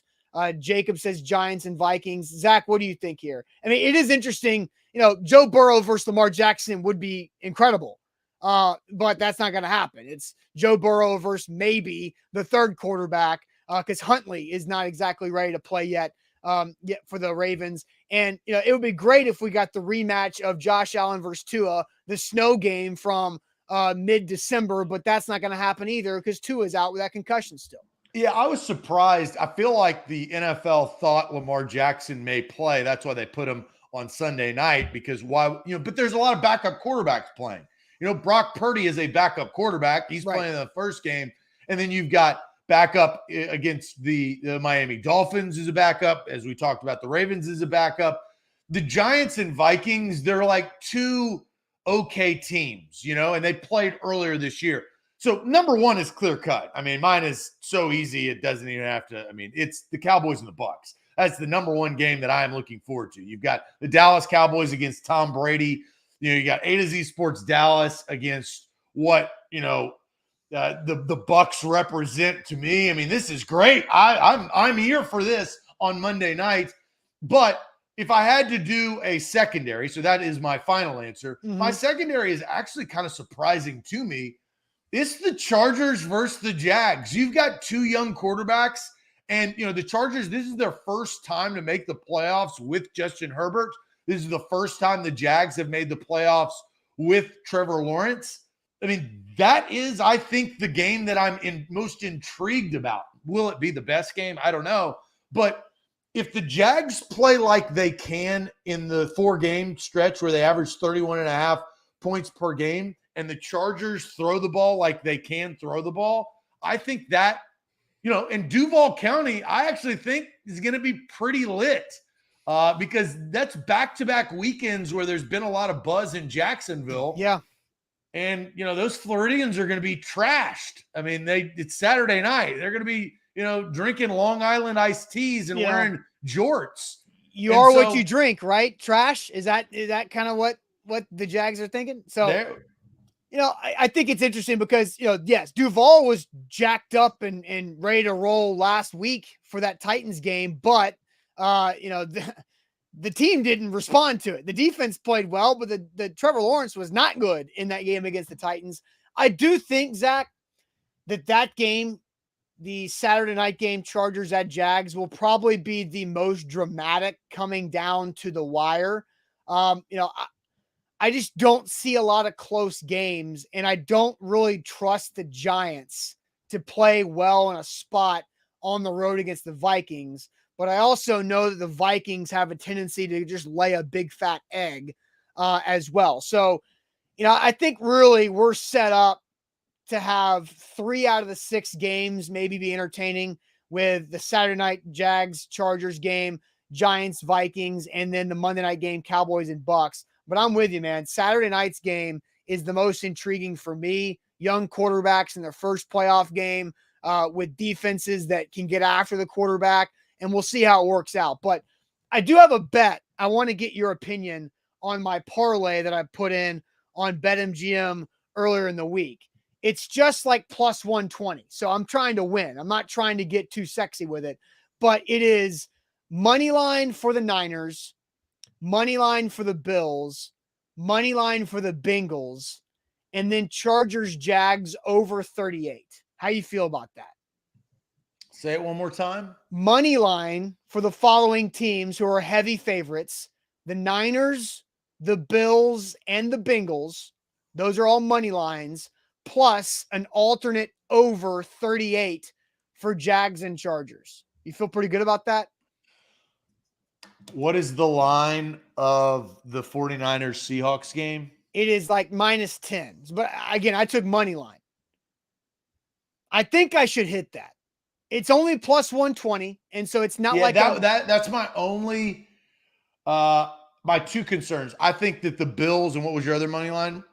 Jacob says Giants and Vikings. Zach, what do you think here? I mean, it is interesting. You know, Joe Burrow versus Lamar Jackson would be incredible. But that's not going to happen. It's Joe Burrow versus maybe the third quarterback because Huntley is not exactly ready to play yet for the Ravens. And, you know, it would be great if we got the rematch of Josh Allen versus Tua, the snow game from mid-December, but that's not going to happen either because Tua is out with that concussion still. Yeah, I was surprised. I feel like the NFL thought Lamar Jackson may play. That's why they put him on Sunday night because but there's a lot of backup quarterbacks playing. You know, Brock Purdy is a backup quarterback. He's playing in the first game. And then you've got backup against the Miami Dolphins is a backup. As we talked about, the Ravens is a backup. The Giants and Vikings, they're like two okay teams, you know, and they played earlier this year. So number one is clear cut. I mean, mine is so easy. It doesn't even have to. I mean, it's the Cowboys and the Bucks. That's the number one game that I am looking forward to. You've got the Dallas Cowboys against Tom Brady. You know, you got A to Z Sports Dallas against what, you know, the Bucks represent to me. I mean, this is great. I'm here for this on Monday night. But if I had to do a secondary, so that is my final answer. Mm-hmm. My secondary is actually kind of surprising to me. It's the Chargers versus the Jags. You've got two young quarterbacks. And, you know, the Chargers, this is their first time to make the playoffs with Justin Herbert. This is the first time the Jags have made the playoffs with Trevor Lawrence. I mean, that is, I think, the game that I'm most intrigued about. Will it be the best game? I don't know. But if the Jags play like they can in the 4-game stretch where they average 31.5 points per game, and the Chargers throw the ball like they can throw the ball, I think that, you know, in Duval County, I actually think is going to be pretty lit. Because that's back-to-back weekends where there's been a lot of buzz in Jacksonville. Yeah. And, you know, those Floridians are going to be trashed. I mean, it's Saturday night. They're going to be, you know, drinking Long Island iced teas and wearing jorts. What you drink, right? Trash? Is that kind of what what the Jags are thinking? So, There, I think it's interesting because, yes, Duval was jacked up and ready to roll last week for that Titans game, but, the team didn't respond to it. The defense played well, but the Trevor Lawrence was not good in that game against the Titans. I do think, Zach, that game, the Saturday night game, Chargers at Jags, will probably be the most dramatic coming down to the wire. I just don't see a lot of close games, and I don't really trust the Giants to play well in a spot on the road against the Vikings. But I also know that the Vikings have a tendency to just lay a big fat egg as well. So, I think really we're set up to have 3 out of the 6 games maybe be entertaining, with the Saturday night Jags Chargers game, Giants Vikings, and then the Monday night game Cowboys and Bucks. But I'm with you, man. Saturday night's game is the most intriguing for me. Young quarterbacks in their first playoff game with defenses that can get after the quarterback, and we'll see how it works out. But I do have a bet. I want to get your opinion on my parlay that I put in on BetMGM earlier in the week. It's just like plus 120. So I'm trying to win. I'm not trying to get too sexy with it, but it is money line for the Niners, money line for the Bills, money line for the Bengals, and then Chargers Jags over 38. How you feel about that? say it one more time. Money line for the following teams who are heavy favorites: the Niners, the Bills, and the Bengals. Those are all money lines, plus an alternate over 38 for Jags and Chargers. You feel pretty good about that? What is the line of the 49ers Seahawks game? It is like minus 10. But again, I took money line. I think I should hit that. It's only plus 120, and so it's not like that's my only my two concerns. I think that the Bills, and what was your other money line?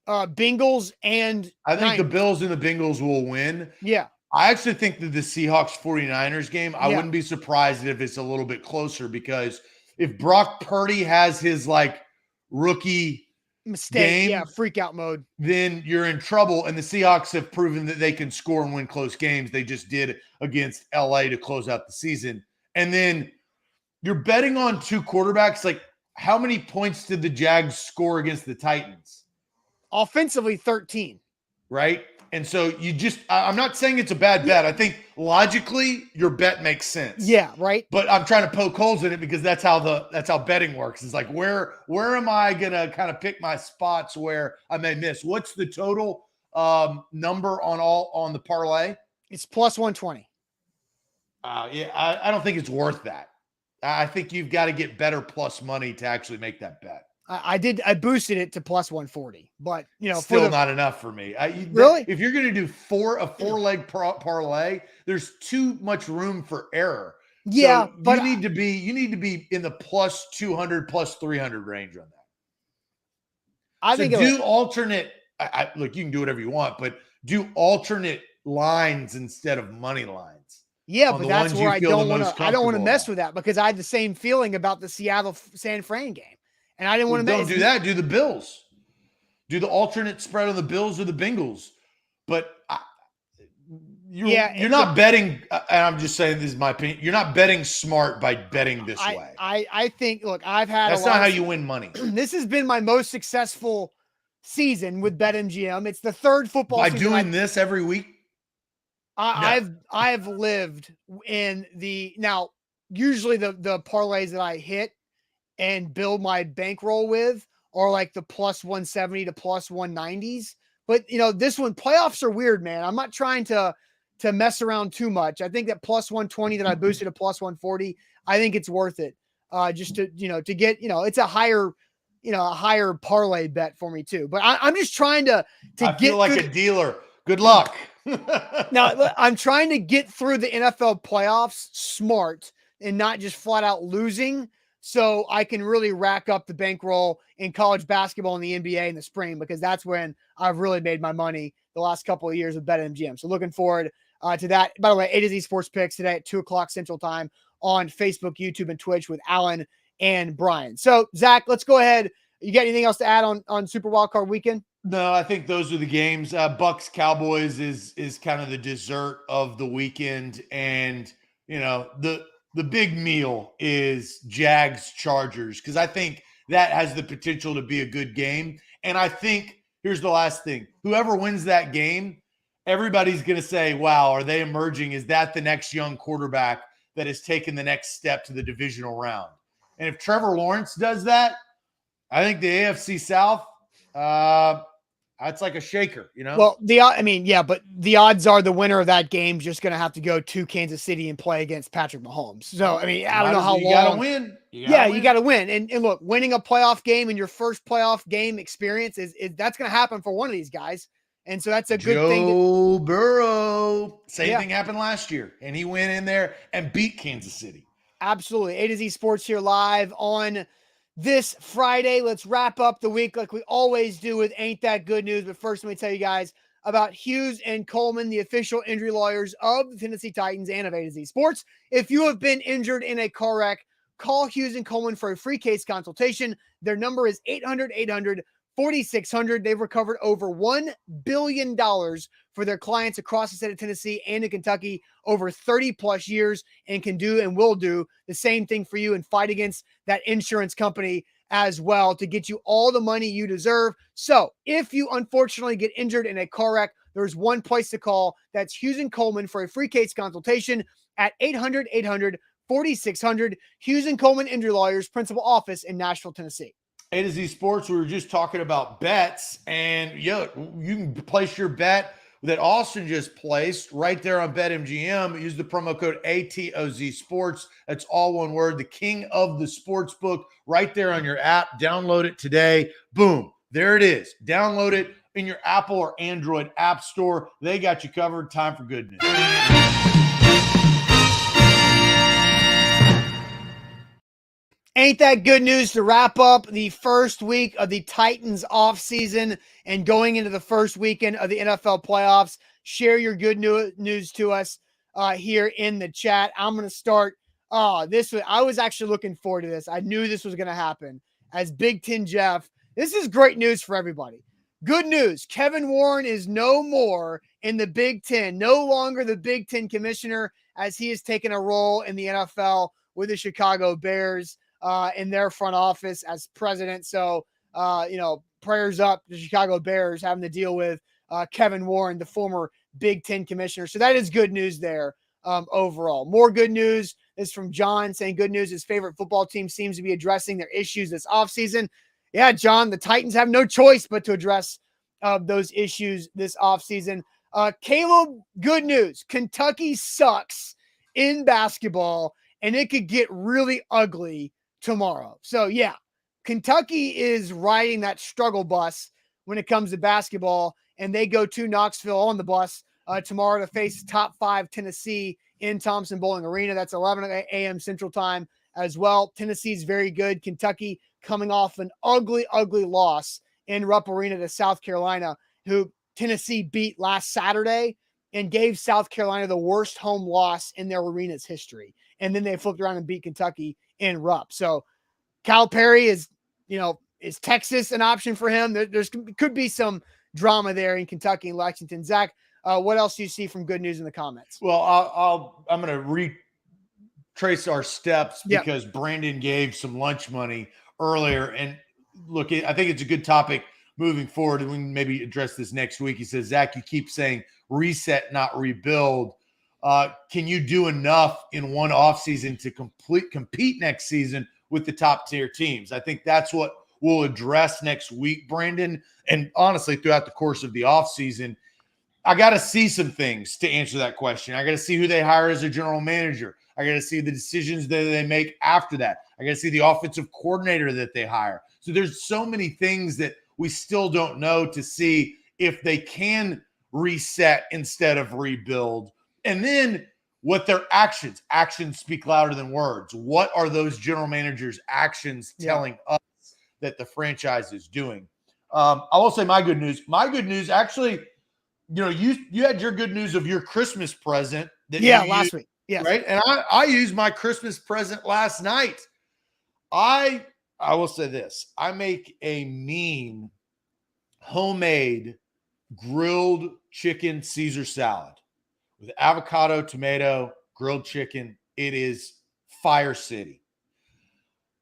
Bengals and I think Niners. the Bills and the Bengals will win. Yeah. I actually think that the Seahawks 49ers game, I wouldn't be surprised if it's a little bit closer, because if Brock Purdy has his rookie mistake, game, freak out mode, then you're in trouble. And the Seahawks have proven that they can score and win close games. They just did against LA to close out the season. And then you're betting on two quarterbacks. Like, how many points did the Jags score against the Titans? Offensively, 13. Right? And so I'm not saying it's a bad bet. I think logically your bet makes sense. Yeah, right. But I'm trying to poke holes in it, because that's how betting works. It's like, where am I gonna kind of pick my spots where I may miss? What's the total number on the parlay? It's plus 120. I don't think it's worth that. I think you've got to get better plus money to actually make that bet. I boosted it to plus 140, but still not enough for me. Really? If you're going to do a 4-leg parlay, there's too much room for error. Yeah, so but you need to be in the plus 200, plus 300 range on that. I think alternate. Look, you can do whatever you want, but do alternate lines instead of money lines. Yeah, but that's where I don't want to mess with that, because I had the same feeling about the Seattle San Fran game. And I didn't want to Don't do that. Do the Bills. Do the alternate spread on the Bills or the Bengals. But you're not betting. And I'm just saying, this is my opinion. You're not betting smart by betting this way. I think, look, that's not how you win money. This has been my most successful season with BetMGM. It's the third football season. By doing this every week? I've lived in usually the parlays that I hit and build my bankroll with are like the plus 170 to plus 190s. But this one, playoffs are weird, man. I'm not trying to mess around too much. I think that plus 120 that I boosted to plus 140, I think it's worth it. Just to get, it's a higher parlay bet for me too. But I'm just trying to I feel like a dealer. Good luck. Now, I'm trying to get through the NFL playoffs smart and not just flat out losing, so I can really rack up the bankroll in college basketball and the NBA in the spring, because that's when I've really made my money the last couple of years of BetMGM. So looking forward to that. By the way, A to Z Sports Picks today at 2:00 Central Time on Facebook, YouTube, and Twitch with Alan and Brian. So, Zach, let's go ahead. You got anything else to add on Super Wildcard Weekend? No, I think those are the games. Bucks Cowboys is kind of the dessert of the weekend, and the big meal is Jags Chargers, because I think that has the potential to be a good game. And I think here's the last thing: whoever wins that game, everybody's going to say, "Wow, are they emerging? Is that the next young quarterback that has taken the next step to the divisional round?" And if Trevor Lawrence does that, I think the AFC South. That's like a shaker, Well, but the odds are the winner of that game is just going to have to go to Kansas City and play against Patrick Mahomes. So, I don't know how long. You got to win. You got to win. And look, winning a playoff game in your first playoff game experience is that's going to happen for one of these guys. And so that's a good thing. Joe Burrow. Same thing happened last year, and he went in there and beat Kansas City. Absolutely. A to Z Sports here live on this Friday. Let's wrap up the week like we always do with Ain't That Good News. But first, let me tell you guys about Hughes and Coleman, the official injury lawyers of the Tennessee Titans and of A to Z Sports. If you have been injured in a car wreck, call Hughes and Coleman for a free case consultation. Their number is 800-800-4600. They've recovered over $1 billion for their clients across the state of Tennessee and in Kentucky over 30 plus years, and can do and will do the same thing for you and fight against that insurance company as well to get you all the money you deserve. So if you unfortunately get injured in a car wreck, there's one place to call. That's Hughes and Coleman for a free case consultation at 800-800-4600. Hughes and Coleman Injury Lawyers, principal office in Nashville, Tennessee. A to Z Sports, we were just talking about bets, and you can place your bet that Austin just placed right there on BetMGM. Use the promo code ATOZ Sports. That's all one word, the king of the sports book, right there on your app. Download it today. Boom. There it is. Download it in your Apple or Android app store. They got you covered. Time for good news. Ain't that good news to wrap up the first week of the Titans offseason and going into the first weekend of the NFL playoffs. Share your good news to us here in the chat. I'm going to start. I was actually looking forward to this. I knew this was going to happen. As Big Ten Jeff, this is great news for everybody. Good news. Kevin Warren is no more in the Big Ten, no longer the Big Ten commissioner, as he has taken a role in the NFL with the Chicago Bears. In their front office as president. So, prayers up to Chicago Bears having to deal with Kevin Warren, the former Big Ten commissioner. So that is good news there overall. More good news is from John saying good news. His favorite football team seems to be addressing their issues this offseason. Yeah, John, the Titans have no choice but to address those issues this offseason. Caleb, good news. Kentucky sucks in basketball, and it could get really ugly tomorrow. So yeah, Kentucky is riding that struggle bus when it comes to basketball, and they go to Knoxville on the bus tomorrow to face top 5 Tennessee in Thompson Bowling Arena. That's 11 a.m. Central Time as well. Tennessee's very good. Kentucky coming off an ugly loss in Rupp Arena to South Carolina, who Tennessee beat last Saturday and gave South Carolina the worst home loss in their arena's history. And then they flipped around and beat Kentucky in Rupp. So Calipari is Texas an option for him? There's could be some drama there in Kentucky and Lexington. Zach, what else do you see from good news in the comments? Well, I'm going to retrace our steps because Brandon gave some lunch money earlier. And look, I think it's a good topic moving forward, and we can maybe address this next week. He says, Zach, you keep saying reset, not rebuild. Can you do enough in one offseason to compete next season with the top tier teams? I think that's what we'll address next week, Brandon. And honestly, throughout the course of the offseason, I got to see some things to answer that question. I got to see who they hire as a general manager. I got to see the decisions that they make after that. I got to see the offensive coordinator that they hire. So there's so many things that we still don't know to see if they can reset instead of rebuild. And then what their actions speak louder than words. What are those general managers' actions telling us that the franchise is doing? I will say my good news. My good news, actually, you had your good news of your Christmas present. Last week. Yeah. Right. And I used my Christmas present last night. I I will say this. I make a mean homemade grilled chicken Caesar salad with avocado, tomato, grilled chicken. It is Fire City.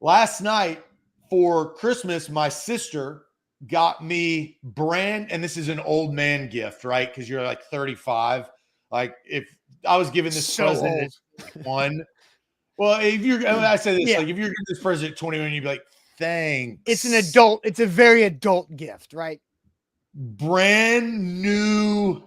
Last night for Christmas, my sister got me and this is an old man gift, right? Because you're like 35. Like if I was giving this So present at 1, well, I say this, like if you're giving this present at 21, you'd be like, thanks. It's a very adult gift, right? Brand new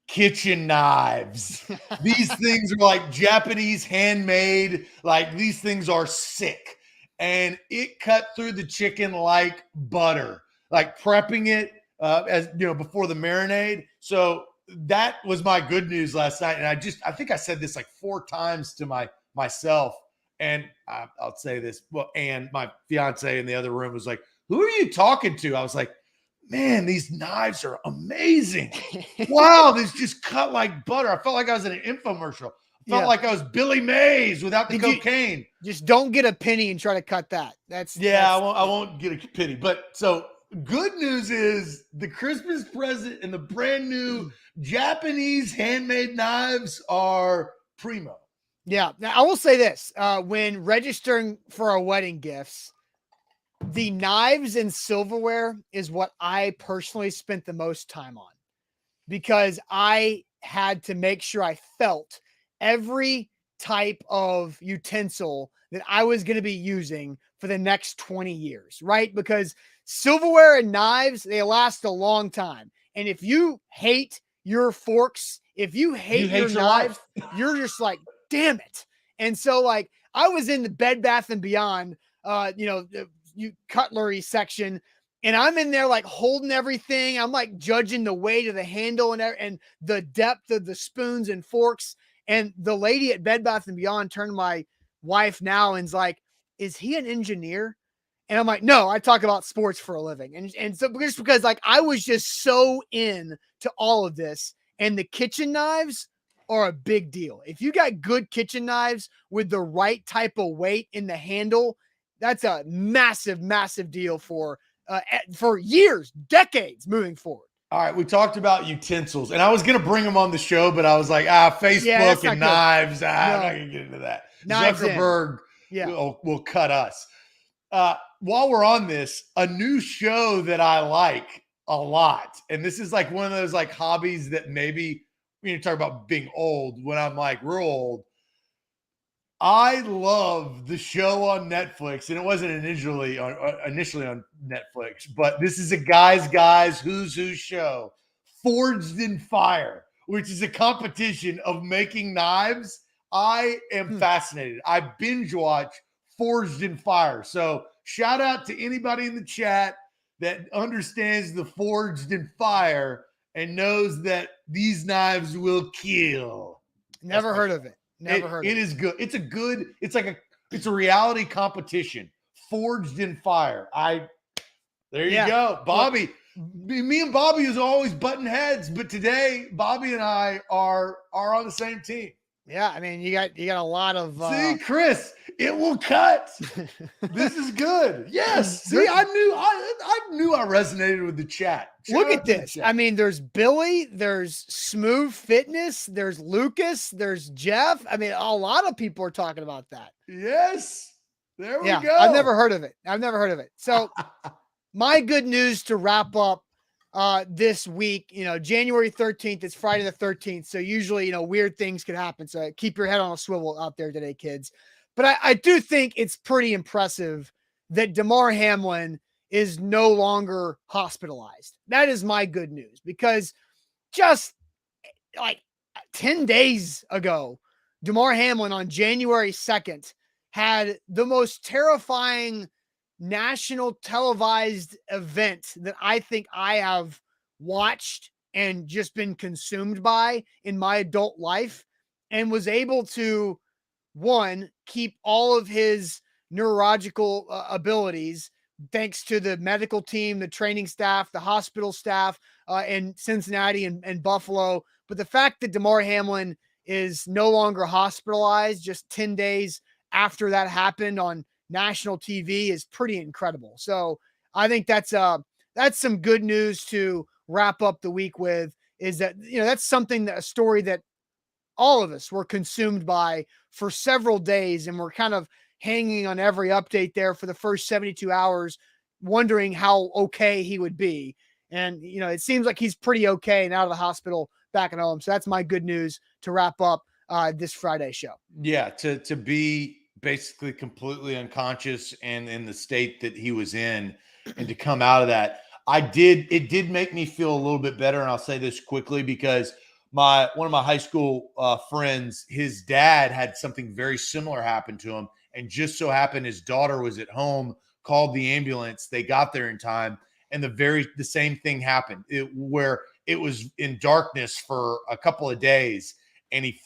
kitchen knives. These things are like Japanese handmade. Like these things are sick. And it cut through the chicken like butter, like prepping it as you know before the marinade. So that was my good news last night. And I think I said this like 4 times to myself. And I'll say this. Well, and my fiance in the other room was like, "Who are you talking to?" I was like, "Man, these knives are amazing. Wow, this just cut like butter." I felt like I was in an infomercial. I felt like I was Billy Mays without the cocaine. Just don't get a penny and try to cut that. I won't get a penny. But so good news is the Christmas present and the brand new Japanese handmade knives are primo. Yeah. Now, I will say this. When registering for our wedding gifts, the knives and silverware is what I personally spent the most time on because I had to make sure I felt every type of utensil that I was going to be using for the next 20 years, right? Because silverware and knives, they last a long time. And if you hate your forks, if you hate your knives, you're just like, damn it. And so like I was in the Bed Bath and Beyond, cutlery section, and I'm in there like holding everything. I'm like judging the weight of the handle and the depth of the spoons and forks. And the lady at Bed Bath & Beyond turned to my wife now and's like, "Is he an engineer?" And I'm like, "No, I talk about sports for a living." And so just because like I was just so in to all of this, and the kitchen knives are a big deal. If you got good kitchen knives with the right type of weight in the handle, that's a massive, massive deal for years, decades moving forward. All right, we talked about utensils, and I was going to bring them on the show, but I was like, Facebook and knives. I'm not going to get into that. Zuckerberg will cut us. While we're on this, a new show that I like a lot, and this is like one of those like hobbies that maybe when you talk about being old, when I'm like real old, I love the show on Netflix, and it wasn't initially on Netflix, but this is a guys Who's Who show, Forged in Fire, which is a competition of making knives. I am fascinated. I binge watch Forged in Fire. So shout out to anybody in the chat that understands the Forged in Fire and knows that these knives will kill. Never heard of it. It is good. It's a reality competition. Forged in Fire. There you go. Bobby. Me and Bobby is always butting heads, but today Bobby and I are on the same team. Yeah, I mean you got a lot of See, Chris, it will cut. This is good. Yes. See, I knew I resonated with the chat. Look at this. I mean, there's Billy, there's Smooth Fitness, there's Lucas, there's Jeff. I mean, a lot of people are talking about that. Yes. There we go. I've never heard of it. So my good news to wrap up this week, January 13th, it's Friday the 13th. So usually, weird things could happen. So keep your head on a swivel out there today, kids. But I do think it's pretty impressive that Damar Hamlin is no longer hospitalized. That is my good news because just like 10 days ago, Damar Hamlin on January 2nd had the most terrifying national televised event that I think I have watched and just been consumed by in my adult life, and was able to, one, keep all of his neurological abilities thanks to the medical team, the training staff, the hospital staff in Cincinnati and Buffalo. But the fact that Damar Hamlin is no longer hospitalized just 10 days after that happened on national TV is pretty incredible. So I think that's some good news to wrap up the week with, is that, that's something, a story that all of us were consumed by for several days, and we're kind of hanging on every update there for the first 72 hours, wondering how okay he would be. And, it seems like he's pretty okay and out of the hospital back at home. So that's my good news to wrap up this Friday show. Yeah, to be basically completely unconscious and in the state that he was in, and to come out of that, it did make me feel a little bit better. And I'll say this quickly, because one of my high school friends, his dad had something very similar happen to him, and just so happened his daughter was at home, called the ambulance, they got there in time, and the same thing happened, where it was in darkness for a couple of days, and he's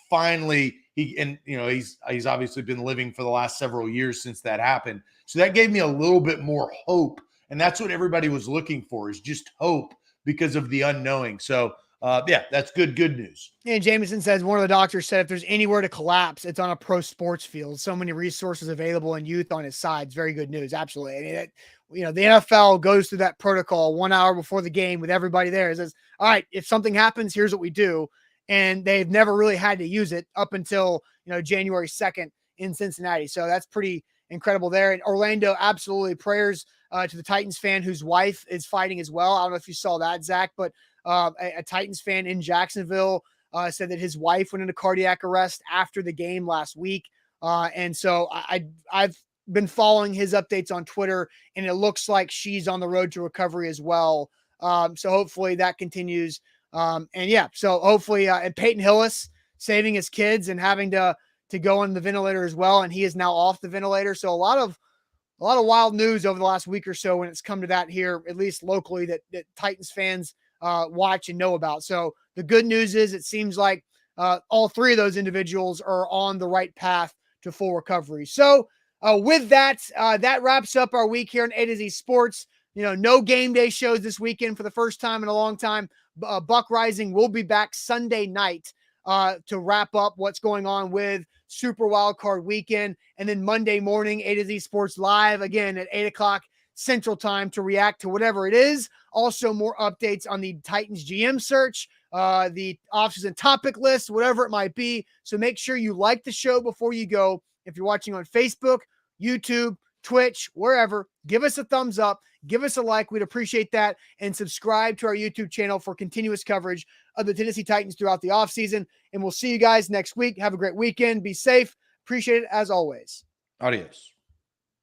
obviously been living for the last several years since that happened. So that gave me a little bit more hope, and that's what everybody was looking for, is just hope because of the unknowing. So that's good news. And Jameson says, one of the doctors said if there's anywhere to collapse, it's on a pro sports field. So many resources available and youth on his side. It's very good news. Absolutely. I mean, the NFL goes through that protocol 1 hour before the game with everybody there. It says, all right, if something happens, here's what we do. And they've never really had to use it up until, January 2nd in Cincinnati. So that's pretty incredible there. And Orlando, absolutely, prayers to the Titans fan whose wife is fighting as well. I don't know if you saw that, Zach, but a Titans fan in Jacksonville said that his wife went into cardiac arrest after the game last week. And so I've been following his updates on Twitter, and it looks like she's on the road to recovery as well. So hopefully that continues. So hopefully, and Peyton Hillis saving his kids and having to go on the ventilator as well. And he is now off the ventilator. So a lot of wild news over the last week or so when it's come to that here, at least locally, that Titans fans watch and know about. So the good news is it seems like all three of those individuals are on the right path to full recovery. So with that, that wraps up our week here on A to Z Sports. No game day shows this weekend for the first time in a long time. Buck Rising will be back Sunday night to wrap up what's going on with Super Wildcard Weekend. And then Monday morning, A to Z Sports Live again at 8 o'clock Central Time to react to whatever it is. Also, more updates on the Titans GM search, the offseason topic list, whatever it might be. So make sure you like the show before you go. If you're watching on Facebook, YouTube, Twitch, wherever, give us a thumbs up, give us a like. We'd appreciate that. And subscribe to our YouTube channel for continuous coverage of the Tennessee Titans throughout the offseason. And we'll see you guys next week. Have a great weekend. Be safe. Appreciate it as always. Adios.